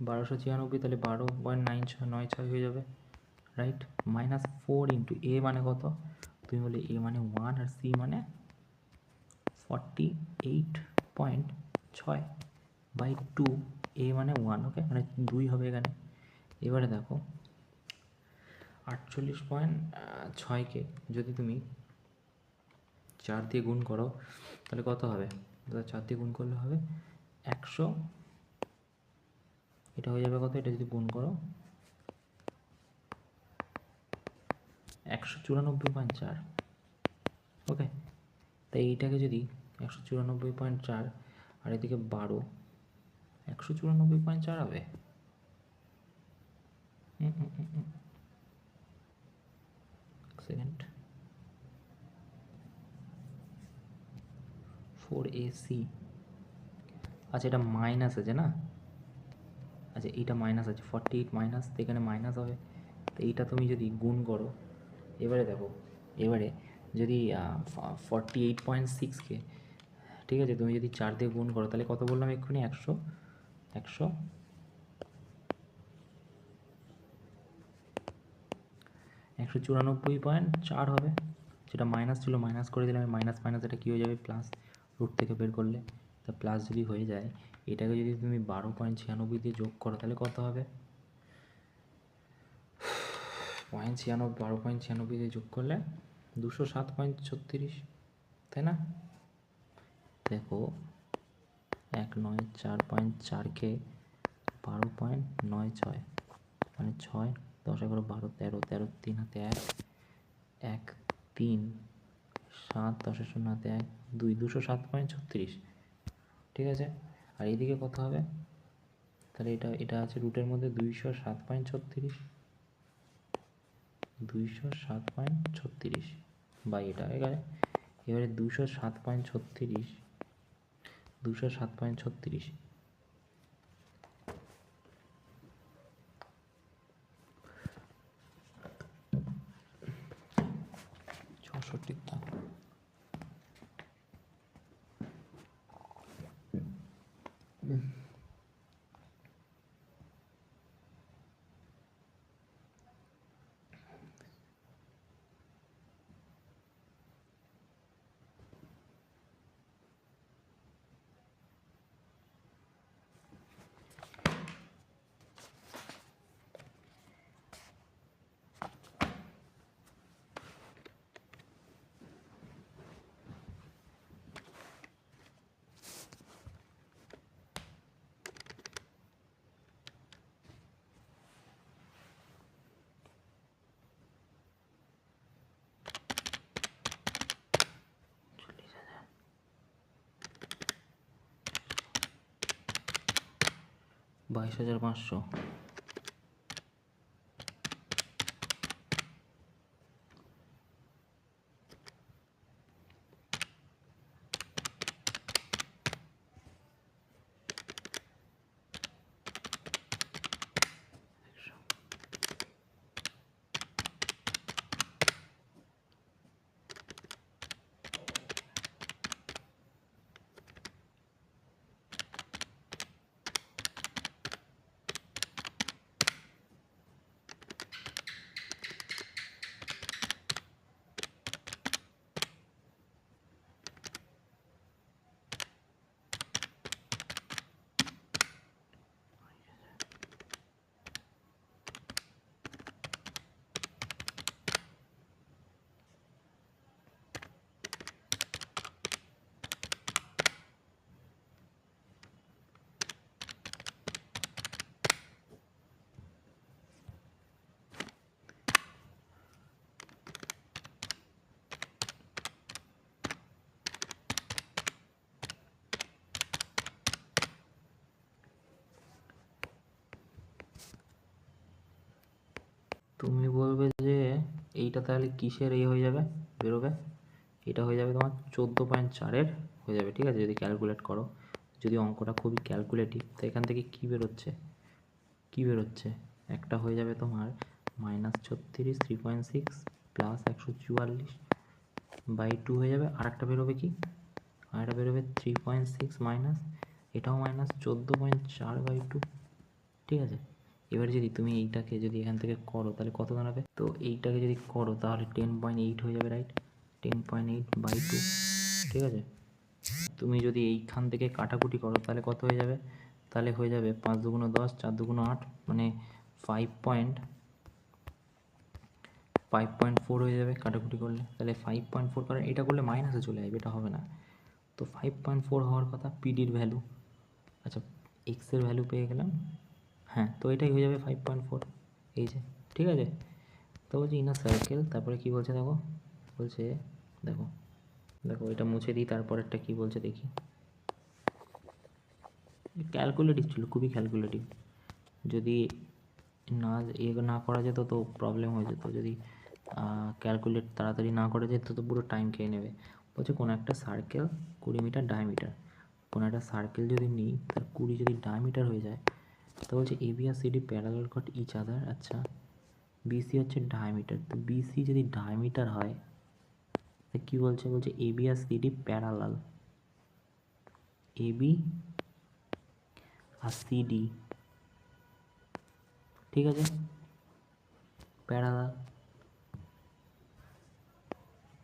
1296, তাহলে 12.96 হয়ে যাবে, রাইট? মাইনাস 4 ইন্টু এ মানে কত? তুমি বলে এ মানে 1 আর সি মানে 48.6 বাই 2, এ মানে 1। ওকে, মানে 2 হবে এখানে। এবারে দেখো 48.6কে যদি তুমি 4 দিয়ে গুণ করো, তাহলে কত হবে? 4 দিয়ে গুণ করলে হবে 100, এটা হয়ে যাবে কত, এটা যদি গুণ করো 194.4। ওকে, তাই এইটাকে যদি 194.4 আর এদিকে 12, 194.4 হবে। Second, 4AC। আচ্ছা, এটা মাইনাস আছে না? আচ্ছা, এইটা মাইনাস আছে, 48 মাইনাস, তো এখানে মাইনাস হবে। তো এইটা তুমি যদি গুণ করো, এবারে দেখো, এবারে যদি 48.6কে, ঠিক আছে, তুমি যদি 4 দিয়ে গুণ করো তাহলে কত বললাম এক্ষুনি? 194.4 হবে। যেটা মাইনাস ছিল মাইনাস করে দিলাম, মাইনাস মাইনাস এটা কী হয়ে যাবে? প্লাস। রুট থেকে বের করলে তা প্লাস যদি হয়ে যায়, এটাকে যদি তুমি 12.96 দিয়ে যোগ করো তাহলে কত হবে? 12.96 দিয়ে যোগ করলে 207.36, তাই না? দেখো, 194.4কে 12.96 মানে 6, 10, 11, 12, 13, 13, 3 হাতে 1, 1, 3, 7, 10 শূন্য হাতে 1, 2, 207.36, ঠিক আছে। আর এইদিকে কত হবে? তাহলে এটা আছে রুটের মধ্যে 207.36, 207.36 বা এটা এবারে 207.36, 207.36 64টা। বাইশ 22,500। তুমি বলবে যে এইটা তাহলে কিসের হয়ে যাবে, বেরোবে? এটা হয়ে যাবে তোমার 14.4-এর হয়ে যাবে, ঠিক আছে, যদি ক্যালকুলেট করো। যদি অঙ্কটা খুবই ক্যালকুলেটিভ, তো এখান থেকে কী বেরোচ্ছে? একটা হয়ে যাবে তোমার -36, 3.6 প্লাস 144/2 হয়ে যাবে। আর একটা বেরোবে কি? আর একটা বেরোবে 3.6 মাইনাস, এটাও -14.4/2, ঠিক আছে। এবার যদি তুমি এইটাকে যদি এখান থেকে করো তাহলে কত দাঁড়াবে? তো এইটাকে যদি করো তাহলে 10.8 হয়ে যাবে, রাইট? 10.8/2, ঠিক আছে। তুমি যদি এইখান থেকে কাটাকুটি করো তাহলে কত হয়ে যাবে? তাহলে হয়ে যাবে 5 দুগুণ 10, 4 দুগুণ 8, মানে 5.4 হয়ে যাবে কাটাকুটি করলে। তাহলে 5.4, কারণ এটা করলে মাইনাসে চলে যাবে, এটা হবে না। তো 5.4 হওয়ার কথা পিডির ভ্যালু। আচ্ছা, এক্সের ভ্যালু পেয়ে গেলাম। হ্যাঁ, হ্যাঁ, তো এটাই হয়ে যাবে 5.4, এই যে, ঠিক আছে। তো বলছে ইন আ সার্কেল, তারপরে কী বলছে দেখো, বলছে দেখো দেখো এটা মুছে দিই, তারপরেরটা কী বলছে দেখি। ক্যালকুলেটিভ ছিল, খুবই ক্যালকুলেটিভ। যদি না না করা যেত তো প্রবলেম হয়ে যেত, যদি ক্যালকুলেট তাড়াতাড়ি না করা যেত তো পুরো টাইম খেয়ে নেবে। বলছে কোনো একটা সার্কেল 20 মিটার ডায়ামিটার, কোনো একটা সার্কেল যদি নিই তার 20 যদি ডায়ামিটার হয়ে যায়, তো বলছে এবি আর সিডি প্যারালাল কট ইচ আদার। আচ্ছা, বিসি হচ্ছে ডায়ামিটার, তো বিসি যদি ডায়ামিটার হয় তো কী বলছে, বলছে এবি আর সিডি প্যারালাল, এবি আর সিডি, ঠিক আছে, প্যারালাল,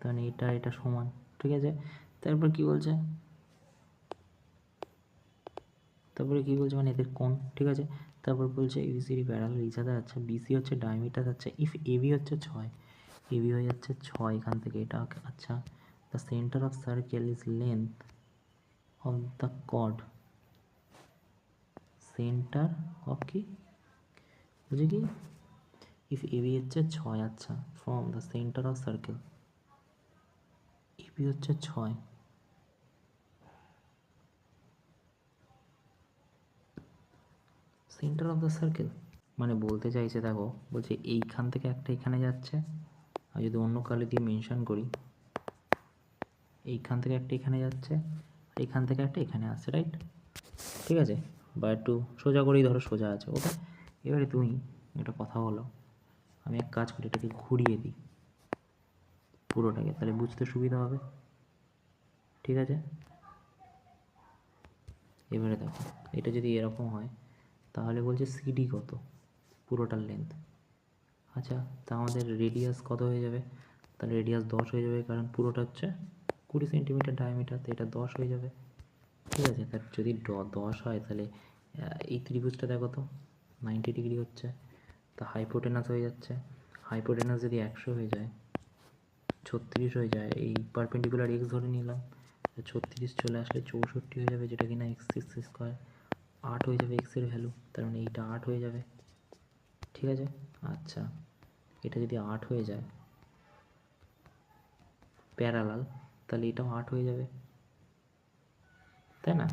তাহলে এটা এটা সমান, ঠিক আছে। তারপর কি বলছে, তারপরে কী বলছে, মানে এদের কোণ, ঠিক আছে। তারপর বলছে এবিসিডি প্যারালাল ইচ আদার। আচ্ছা, বিসি হচ্ছে ডায়ামিটার, আচ্ছা ইফ এবি হচ্ছে 6, এবি হয়ে যাচ্ছে 6 এখান থেকে এটা, আচ্ছা the centre of circle is length of the chord, centre of কি বুঝে কি, ইফ এবি হচ্ছে 6, আচ্ছা from the centre of circle, AB হচ্ছে 6, সেন্টার অফ দ্য সার্কেল মানে বলতে চাইছে দেখো, বলছে এইখান থেকে একটা এখানে যাচ্ছে, আর যদি অন্য কালি দিয়ে মেনশন করি, এইখান থেকে একটা এখানে যাচ্ছে, আর এখান থেকে একটা এখানে আসছে, রাইট, ঠিক আছে। বা একটু সোজা করেই ধরো, সোজা আছে, ওকে। এবারে তুমি একটা কথা বলো, আমি এক কাজ করি, এটাকে ঘুরিয়ে দিই পুরোটাকে, তাহলে বুঝতে সুবিধা হবে, ঠিক আছে। এবারে দেখো এটা যদি এরকম হয় তাহলে বলছে সিডি কত, পুরোটার লেন্থ। আচ্ছা, তা আমাদের রেডিয়াস কত হয়ে যাবে, তাহলে রেডিয়াস 10 হয়ে যাবে, কারণ পুরোটা হচ্ছে 20 সেন্টিমিটার ডায়ামিটার, তো এটা 10 হয়ে যাবে, ঠিক আছে। তার যদি 10 হয় তাহলে এই ত্রিভুজটা দেখো তো 90 ডিগ্রি হচ্ছে, তা হাইপোটেনাস হয়ে যাচ্ছে, হাইপোটেনাস যদি 100 হয়ে যায়, 36 হয়ে যায়, এই পারপেন্ডিকুলার এক্স ধরে নিলাম, 36 চলে আসলে 64 হয়ে যাবে, যেটা কিনা এক্স স্কোয়ার, 8 হয়ে যাবে এক্সের ভ্যালু, তার মানে এইটা 8 হয়ে যাবে, ঠিক আছে। আচ্ছা, এটা যদি 8 হয়ে যায় প্যারালাল, তাহলে এটাও 8 হয়ে যাবে, তাই না।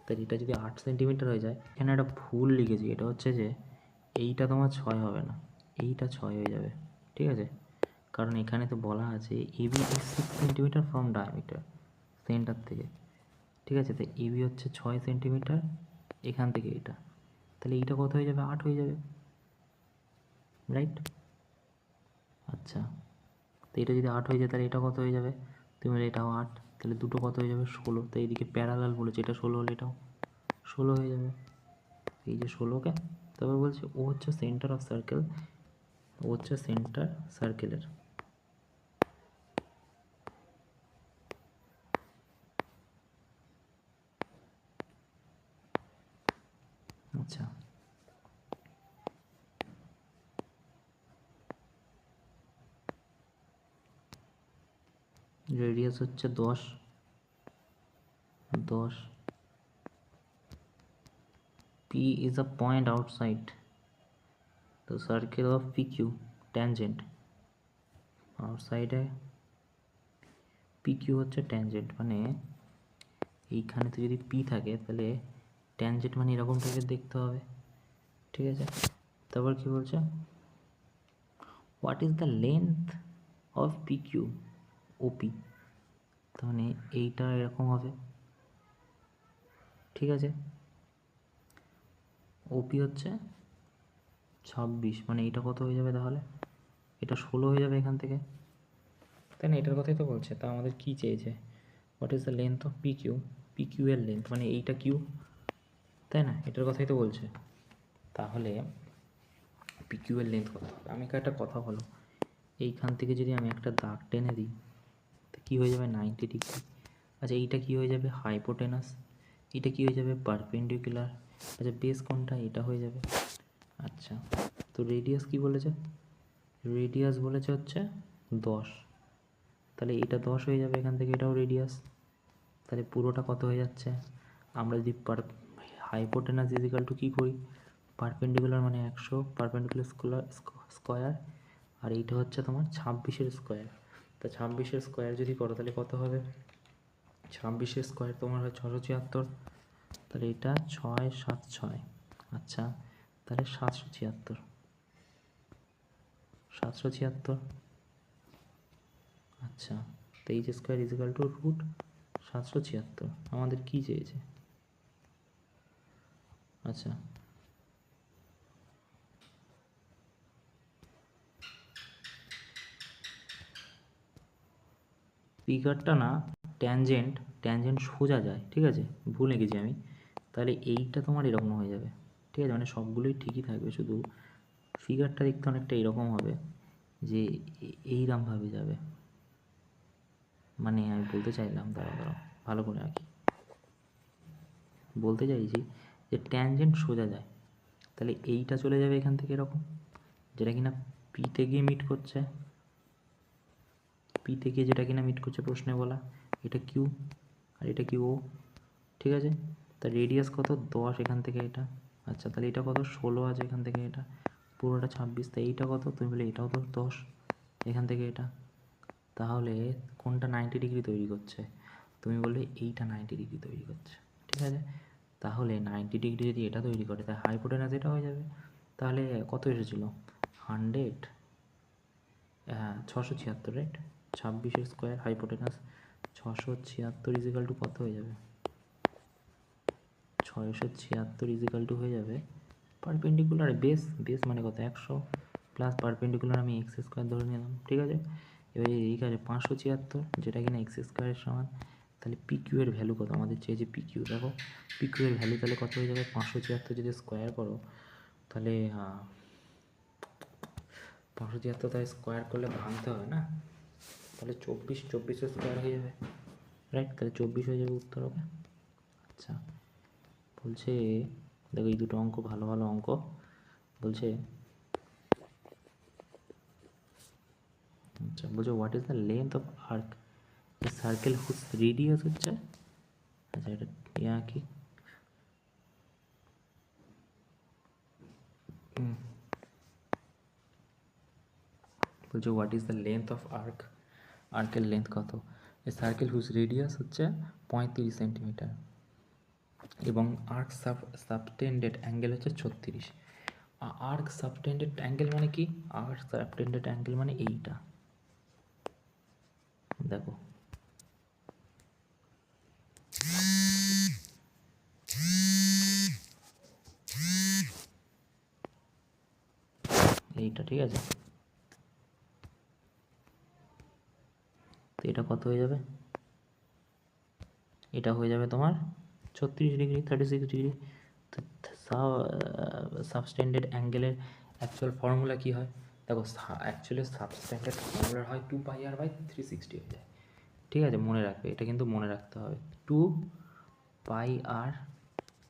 তাহলে এটা যদি 8 সেন্টিমিটার হয়ে যায়, এখানে একটা ভুল লিখেছি, এটা হচ্ছে যে এইটা তোমার 6 হবে না, এইটা 6 হয়ে যাবে, ঠিক আছে। কারণ এখানে তো বলা আছে AB is 6 centimetre from diameter, centre থেকে, ঠিক আছে। তো এবি হচ্ছে 6 সেন্টিমিটার এখান থেকে এটা, তাহলে এইটা কত হয়ে যাবে, 8 হয়ে যাবে, রাইট। আচ্ছা, তো এটা যদি 8 হয়ে যায় তাহলে এটা কত হয়ে যাবে, তুমি এটাও 8, তাহলে দুটো কত হয়ে যাবে 16, তো এইদিকে প্যারালাল বলেছে, এটা 16 হলে এটাও 16 হয়ে যাবে, এই যে 16কে। তারপর বলছে ও হচ্ছে সেন্টার অফ সার্কেল, ও হচ্ছে সেন্টার সার্কেলের, আচ্ছা রেডিয়াস হচ্ছে 10, P is a point outside the circle of PQ tangent, আউটসাইডে PQ হচ্ছে ট্যানজেন্ট, মানে এইখানে তো যদি P থাকে তাহলে ট্যানজেন্ট মানে এরকম টাইপের দেখতে হবে, ঠিক আছে। তারপর কি বলছে, what is the length of PQ OP, তার মানে এইটা এরকম হবে, ঠিক আছে। ওপি হচ্ছে 26, মানে এইটা কত হয়ে যাবে তাহলে, এটা 16 হয়ে যাবে এখান থেকে, তাই না, এটার কথাই তো বলছে। তা আমাদের কি চেয়েছে, what is the length of PQ, PQ এর লেন্থ মানে এইটা কিউ, তাই না, এটার কথাই তো বলছে। তাহলে পিকিউ এর লেন্থ কত হবে, আমি একটা কথা বলো, এইখান থেকে যদি আমি একটা দাগ টেনে দিই তো কী হয়ে যাবে 90 ডিগ্রি, আচ্ছা এইটা কী হয়ে যাবে হাইপোটেনাস, এটা কী হয়ে যাবে পারপেন্ডিকুলার, আচ্ছা বেস কোনটা, এটা হয়ে যাবে। আচ্ছা, তো রেডিয়াস কি বলেছে, রেডিয়াস বলেছে হচ্ছে 10, তাহলে এটা 10 হয়ে যাবে এখান থেকে, এটাও রেডিয়াস, তাহলে পুরোটা কত হয়ে যাচ্ছে, আমরা যদি হাইপোটেনাস ইজিক্যাল টু কী করি, পারপেন্ডিকুলার মানে 100 পারপেন্ডিকুলার স্কোয়ার, আর এইটা হচ্ছে তোমার 26-এর স্কোয়ার। তা 26-এর স্কোয়ার যদি করো তাহলে কত হবে? 26-এর স্কোয়ার তোমার হয় 676, তাহলে এটা 6 7 6, আচ্ছা তাহলে 776, 776, আচ্ছা তো H square is equal to root 776। আমাদের কী চেয়েছে? আচ্ছা ফিগারটা না, ট্যানজেন্ট সোজা যায়, ঠিক আছে, ভুলে গেছি আমি। তাহলে এইটা তোমার এরকম হয়ে যাবে, ঠিক আছে, মানে সবগুলোই ঠিকই থাকবে, শুধু ফিগারটা দেখতে অনেকটা এরকম হবে যে এইরকমভাবে যাবে। মানে আমি বলতে চাইলাম, দাঁড়াও ভালো করে আঁকি, বলতে চাইছি যে ট্যানজেন্ট সোজা যায়, তাহলে এইটা চলে যাবে এখান থেকে এরকম, যেটা কিনা পিতে গিয়ে মিট করছে, পি থেকে যেটা কিনা মিট করছে প্রশ্নে বলা, এটা কিউ আর এটা কিউ ও, ঠিক আছে। তার রেডিয়াস কত? 10 এখান থেকে এটা, আচ্ছা তাহলে এটা কত? 16 আছে এখান থেকে এটা, পুরোটা 26, তাই এইটা কত? তুমি বলে এটাও তো 10 এখান থেকে এটা, তাহলে কোনটা 90 ডিগ্রি তৈরি করছে? তুমি বললে এইটা 90 ডিগ্রি তৈরি করছে, ঠিক আছে। তাহলে 90 ডিগ্রি যদি এটা তৈরি করে, তাহলে হাইপোটেনাস এটা হয়ে যাবে। তাহলে কত এসেছিল? 100, হ্যাঁ 676, রাইট। 26-এর স্কোয়ার হাইপোটেনাস 676 ইজিক্যাল টু কত হয়ে যাবে? 676 ইজিক্যাল টু হয়ে যাবে পারপেন্ডিকুলার বেস মানে কত? 100 প্লাস পারপেন্ডিকুলার আমি এক্স স্কোয়ার ধরে নিলাম, ঠিক আছে। এবার এই কাজে 576 যেটা কিনা এক্স স্কোয়ারের সমান, তাহলে পি কিউ এর ভ্যালু কত? আমাদের চেয়েছে পি কিউ, দেখো পি কিউ এর ভ্যালু তাহলে কত হয়ে যাবে? 576 যদি স্কোয়ার করো তাহলে 576 তাহলে স্কোয়ার করলে ভাঙতে হবে না, তাহলে 24-24-এর স্কোয়ার হয়ে যাবে, রাইট। তাহলে 24 হয়ে যাবে উত্তর হবে। আচ্ছা বলছে, দেখো এই দুটো অঙ্ক ভালো ভালো অঙ্ক, বলছে আচ্ছা বলছে what is the length of arc a circle whose radius হচ্ছে, আচ্ছা এটা কি বলছে what is the length of আর্কের লেন্থ কত? এ সার্কেল হুজ রেডিয়াস হচ্ছে 35 সেন্টিমিটার এবং আর্ক সাবটেন্ডেড অ্যাঙ্গেল হচ্ছে 36। আর্ক সাবটেন্ডেড অ্যাঙ্গেল মানে কি? আর্ক সাবটেন্ডেড অ্যাঙ্গেল মানে এইটা, দেখো এইটা, ঠিক আছে। তো এটা কত হয়ে যাবে? এটা হয়ে যাবে তোমার 36 ডিগ্রি, 36 ডিগ্রি। সাবস্টেন্ডেড অ্যাঙ্গেলের অ্যাকচুয়াল ফর্মুলা কী হয়? দেখো অ্যাকচুয়ালি সাবস্টেন্ডেড ফর্মুলা হয় 2πr/360 হয়ে যায়, ঠিক আছে, মনে রাখবে, এটা কিন্তু মনে রাখতে হবে। 2πr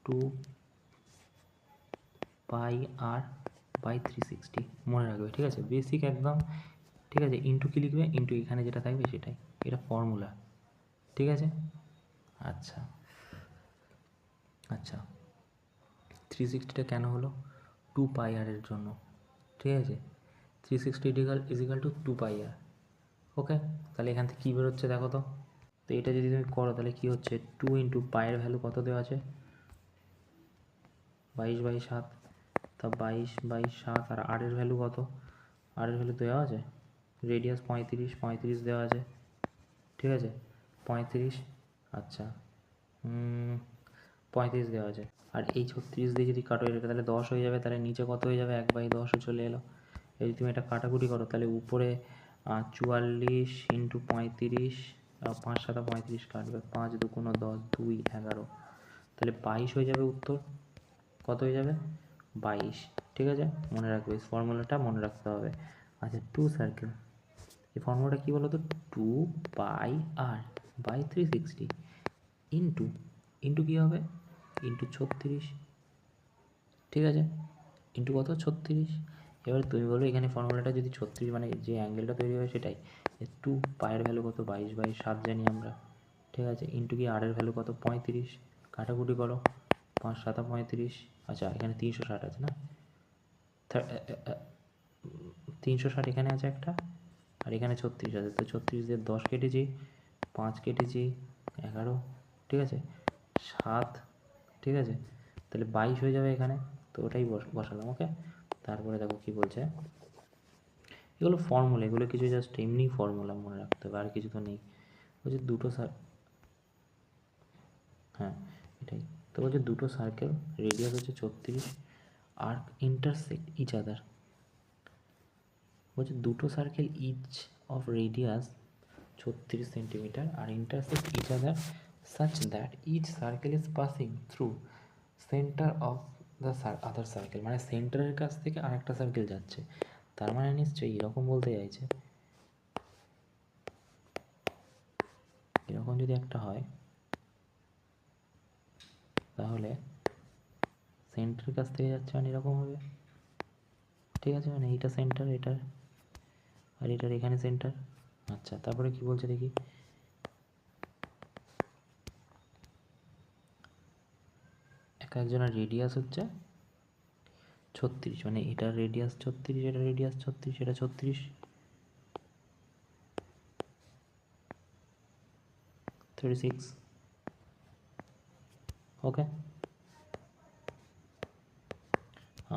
2πr/360 মনে রাখবে, ঠিক আছে, বেসিক একদম, ঠিক আছে। ইন্টু কি লিখবে? ইন্টু এখানে যেটা থাকবে সেটাই, এটা ফর্মুলা, ঠিক আছে। আচ্ছা আচ্ছা 360টা কেন হলো? 2πr এর জন্য, ঠিক আছে। 360 ইজিক্যাল টু 2πr, ওকে। তাহলে এখান থেকে কী বেরোচ্ছে দেখো তো, তো এটা যদি তুমি করো তাহলে কী হচ্ছে? 2 ইন্টু পায়ের ভ্যালু কত দেওয়া আছে? 22/7, তা 22/7, আর আর এর ভ্যালু কত? আর এর ভ্যালু দেওয়া আছে, রেডিয়াস 35 দেওয়া আছে, ঠিক আছে 35, আচ্ছা 35 দেওয়া আছে। আর এই 36 দিয়ে যদি কাটো এটা তাহলে 10 হয়ে যাবে, তাহলে নিচে কত হয়ে যাবে? 1/10 চলে এলো। যদি তুমি এটা কাটাকুটি করো তাহলে উপরে 44 ইন্টু 35, 5 7 35 কাটবে, 5 2 10, 2 11, তাহলে 22 হয়ে যাবে উত্তর। কত হয়ে যাবে? 22, ঠিক আছে, মনে রাখবে, এই ফর্মুলাটা মনে রাখতে হবে। আচ্ছা টু সার্কেল, এই ফর্মুলাটা কী বলো তো? 2πr/360 ইন্টু কী হবে? ইন্টু 36, ঠিক আছে, ইন্টু কত? 36। এবার তুমি বলো এখানে ফর্মুলাটা যদি 36 মানে যে অ্যাঙ্গেলটা তৈরি হবে সেটাই, 2π-এর ভ্যালু কত? 22/7 জানি আমরা, ঠিক আছে, ইন্টু কি আর এর ভ্যালু কত? 35, কাটাকুটি করো, 5 7 35, আচ্ছা এখানে 360 আছে না, 360 এখানে আছে একটা, আর এখানে 36 আছে, তো 36 দিয়ে 10 কেটেছি, 5 কেটেছি, 11, ঠিক আছে, 7, ঠিক আছে, তাহলে 22 হয়ে যাবে এখানে, তো ওটাই বসালাম। ওকে, তারপরে দেখো কি বলছে, এগুলো ফর্মুলা, এগুলো কিছু জাস্ট এমনি ফর্মুলা মনে রাখতে হবে, আর কিছু তো নেই। বলছে দুটো হ্যাঁ এটাই তো, বলছে দুটো সার্কেল রেডিয়াস হচ্ছে 36 আর ইন্টারসেক্ট ইচ আদার। বলছে দুটো circle each of radius 36 centimetre আর intersect each other such that each circle is passing through centre of the other circle, মানে সেন্টারের কাছ থেকে আরেকটা সার্কেল যাচ্ছে। তার মানে নিশ্চয়ই এরকম বলতে চাইছে, এরকম যদি একটা হয় তাহলে সেন্টারের কাছ থেকে যাচ্ছে মানে এরকম হবে, ঠিক আছে, মানে এইটা সেন্টার, এটার আর এটার এখানে সেন্টার। আচ্ছা, তারপরে কি বলছে দেখি, এক একজনের রেডিয়াস হচ্ছে 36, মানে এটার রেডিয়াস 36, এটা রেডিয়াস 36, এটা 36, 36। ওকে,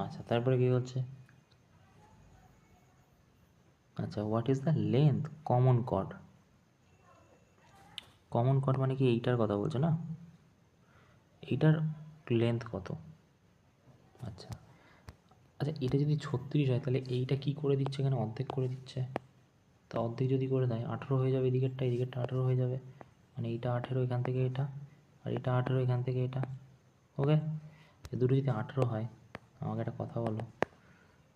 আচ্ছা তারপরে কি হচ্ছে, আচ্ছা what is the length common chord. Common chord মানে কি এইটার কথা বলছে না, এইটার লেন্থ কত। আচ্ছা আচ্ছা, এটা যদি 36 হয় তাহলে এইটা কি করে দিচ্ছে, এখানে অর্ধেক করে দিচ্ছে, তা অর্ধেক যদি করে দেয় 18 হয়ে যাবে, এদিকেরটা 18 হয়ে যাবে, মানে এইটা 18 এখান থেকে এটা, আর এটা 18 এখান থেকে এটা। ওকে, এ দুটো যদি 18 হয়, আমাকে একটা কথা বলো,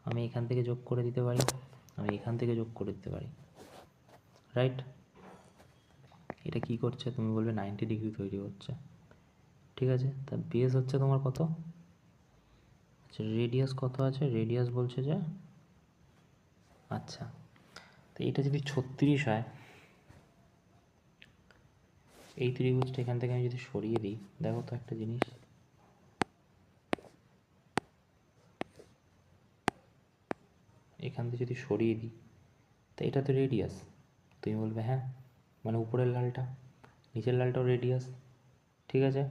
আমি এখান থেকে যোগ করে দিতে পারি, আমি এখান থেকে যোগ করে দিতে পারি, রাইট। এটা কি করছে তুমি বলবে 90 ডিগ্রি তৈরি হচ্ছে, ঠিক আছে, তা বেস হচ্ছে তোমার কত, আচ্ছা রেডিয়াস কত আছে, রেডিয়াস বলছে যে, আচ্ছা তো এটা যদি 36 হয়, এই ত্রিভুজটা এখান থেকে আমি যদি সরিয়ে দিই, দেখো তো একটা জিনিস, এখান থেকে যদি সরিয়ে দিই, তো এটা তো রেডিয়াস, তুমি বলবে হ্যাঁ, মানে উপরের লালটা, নিচের লালটাও রেডিয়াস, ঠিক আছে,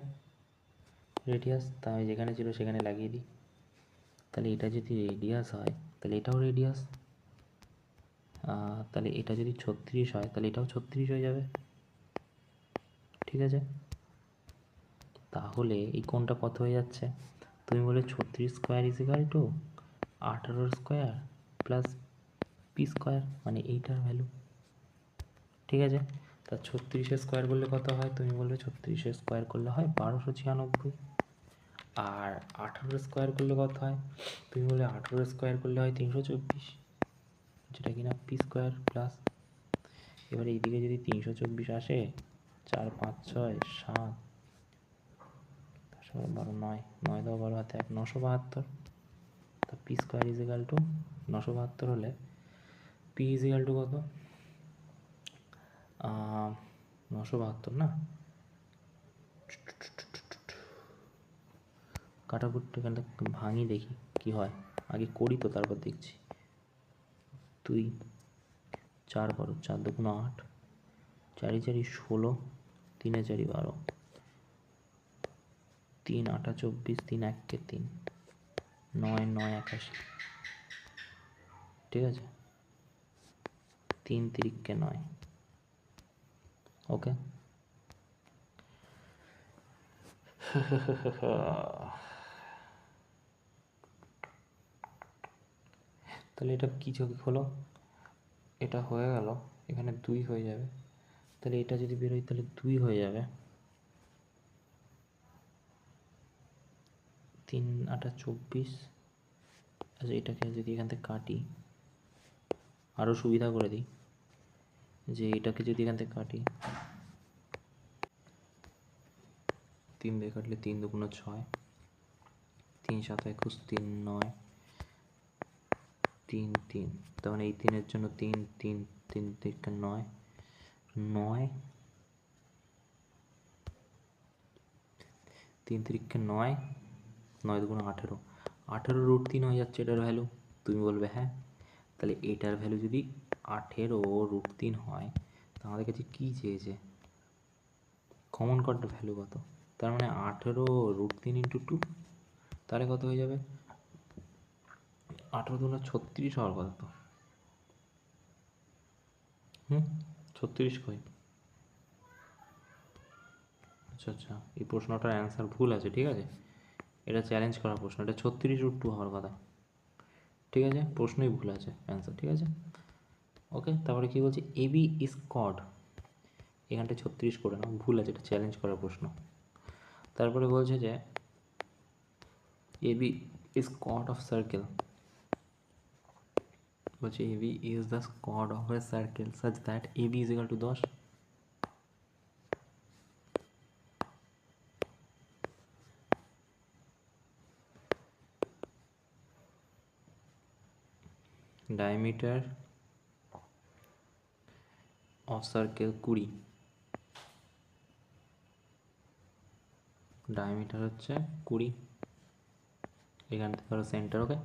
রেডিয়াস, তা আমি যেখানে ছিল সেখানে লাগিয়ে দিই, তাহলে এটা যদি রেডিয়াস হয় তাহলে এটাও রেডিয়াস, তাহলে এটা যদি 36 হয় তাহলে এটাও 36 হয়ে যাবে, ঠিক আছে। তাহলে এই কোণটা কত হয়ে যাচ্ছে, তুমি বলে 36 square is equal to 18 square plus P square, মানে এইটার ভ্যালু, ঠিক আছে। তা 36 স্কোয়ার করলে কত হয়, তুমি বলবে 36 স্কোয়ার করলে হয় 1296, আর 18 স্কোয়ার করলে কত হয়, তুমি বললে 18 স্কোয়ার করলে হয় 324, যেটা কিনা পি স্কোয়ার প্লাস, এবারে এইদিকে যদি 324 আসে, 4 5 6 7 12 9 9 10 12 হাতে 1, 972, তা পি স্কোয়ার ইজিক্যাল টু 972 হলে পি ইজিক্যাল টু কত, 972 না, কাটাকুটি এখানটা ভাঙি দেখি কি হয়, আগে করি তো তারপর দেখছি। 2 4 করো, 4 2 8, 4 4 16, 3 4 12, 3 8 24, 3 1 के 3, 9 9 81, ঠিক আছে, 3 3 के 9। ওকে তাহলে এটা কি চোখে হলো, এটা হয়ে গেল, এখানে 2 হয়ে যাবে, তাহলে এটা যদি বেরোয় তাহলে 2 হয়ে যাবে, 3 8 24। আচ্ছা এটাকে যদি এখান থেকে কাটি, আরও সুবিধা করে দিই, যে এটাকে যদি এখান থেকে কাটি, 3 দিয়ে কাটলে 3 2 6, 3 7 21, 3 9, 3 3, তার মানে এই 3-এর জন্য 3 3 3 থেকে 9 9, 3 3 9, 9 2 18, 18√3 হয়ে যাচ্ছে এটার ভ্যালু। তুমি বলবে হ্যাঁ, তাহলে এটার ভ্যালু যদি 18√3 হয়, তা আমাদের কাছে কী চেয়েছে? কমন কর্ডের ভ্যালু কত? তার মানে 18√3 ইন্টু 2, তাহলে কত হয়ে যাবে? 18×2 = 36 হওয়ার কথা তো। 36 কই? আচ্ছা, এই প্রশ্নটার অ্যান্সার ভুল আছে, ঠিক আছে? এটা চ্যালেঞ্জ করা প্রশ্ন, এটা 36√2 হওয়ার কথা, ঠিক আছে? প্রশ্নই ভুল আছে, অ্যান্সার ঠিক আছে। ওকে, তারপরে কী বলছে? এবি ইজ কড, এখানটা 36 করে নাও, ভুল আছে, এটা চ্যালেঞ্জ করার প্রশ্ন। তারপরে বলছে যে AB is code of circle, বলছে AB is the code of A circle such that AB is equal to 10। Diameter of circle 20, diameter হচ্ছে 20, এখান থেকে ধরো সেন্টার। ওকে,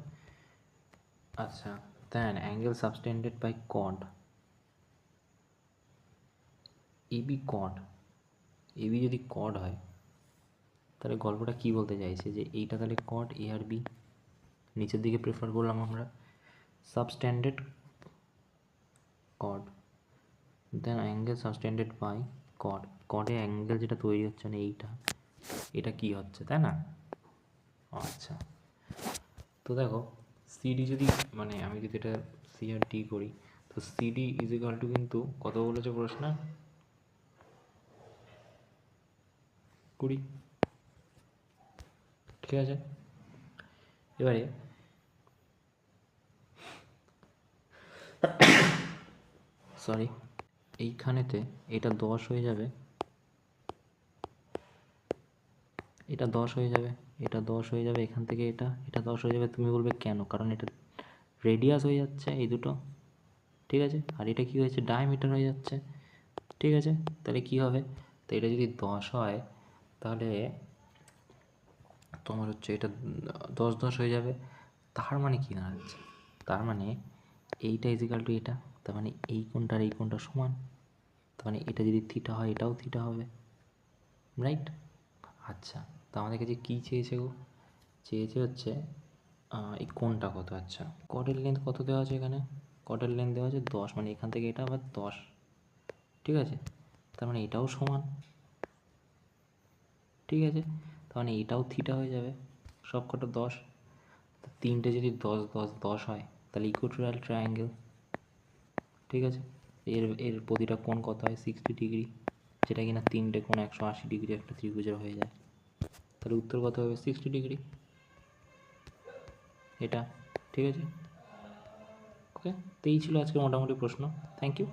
আচ্ছা, দেন angle subtended by code, AB code, AB যদি কড হয় তাহলে গল্পটা কী বলতে চাইছে? যে এইটা তাহলে কড, এ আর বি, নিচের দিকে প্রেফার করলাম আমরা, সাবস্ট্যান্ডেড code, then angle subtended by code, কডে angle যেটা তৈরি হচ্ছে না এইটা, এটা কি হচ্ছে, তাই না? আচ্ছা, তো দেখো সিডি যদি, মানে আমি যদি এটা সি আর ডি করি, তো সিডি ইজ ইকুয়াল টু কিন্তু কত বলেছে প্রশ্ন? 20, ঠিক আছে? এবারে সরি, এইখানেতে এটা 10 হয়ে যাবে, এটা 10 হয়ে যাবে, এটা 10 হয়ে যাবে, এখান থেকে এটা 10 হয়ে যাবে। তুমি বলবে কেন? কারণ এটা রেডিয়াস হয়ে যাচ্ছে এই দুটো, ঠিক আছে? আর এটা কি হয়েছে? ডায়ামিটার হয়ে যাচ্ছে, ঠিক আছে? তাহলে কি হবে? তো এটা যদি 10 হয় তাহলে তোমার হচ্ছে এটা 10 হয়ে যাবে। তার মানে কি দাঁড়াচ্ছে? তার মানে এইটা ইজিক্যাল টু এটা, তার মানে এই কোণটা আর এই কোণটা সমান, তার মানে এটা যদি থিটা হয় এটাও থিটা হবে, রাইট? আচ্ছা, তো আমাদের কাছে কী চেয়েছে গো? চেয়েছে হচ্ছে এই কোণটা কত। আচ্ছা, কর্ডের লেন্থ কত দেওয়া আছে এখানে? কর্ডের লেন্থ দেওয়া আছে 10, মানে এখান থেকে এটা আবার 10, ঠিক আছে? তার মানে এটাও সমান, ঠিক আছে? তার মানে এটাও থিটা হয়ে যাবে, সব কটা 10, তো তিনটে যদি 10 10 10 হয় তাহলে ইকুয়েটোরিয়াল ট্রায়াঙ্গেল, ঠিক আছে? এর প্রতিটা কোণ কত হয়? 60 ডিগ্রি, যেটা কিনা তিনটে কোণ 180 ডিগ্রি একটা ত্রিভুজের হয়ে যায়। তাহলে উত্তর কত হবে? 60 ডিগ্রি, এটা, ঠিক আছে? ওকে, তো এই ছিল আজকে মোটামুটি প্রশ্ন। Thank you.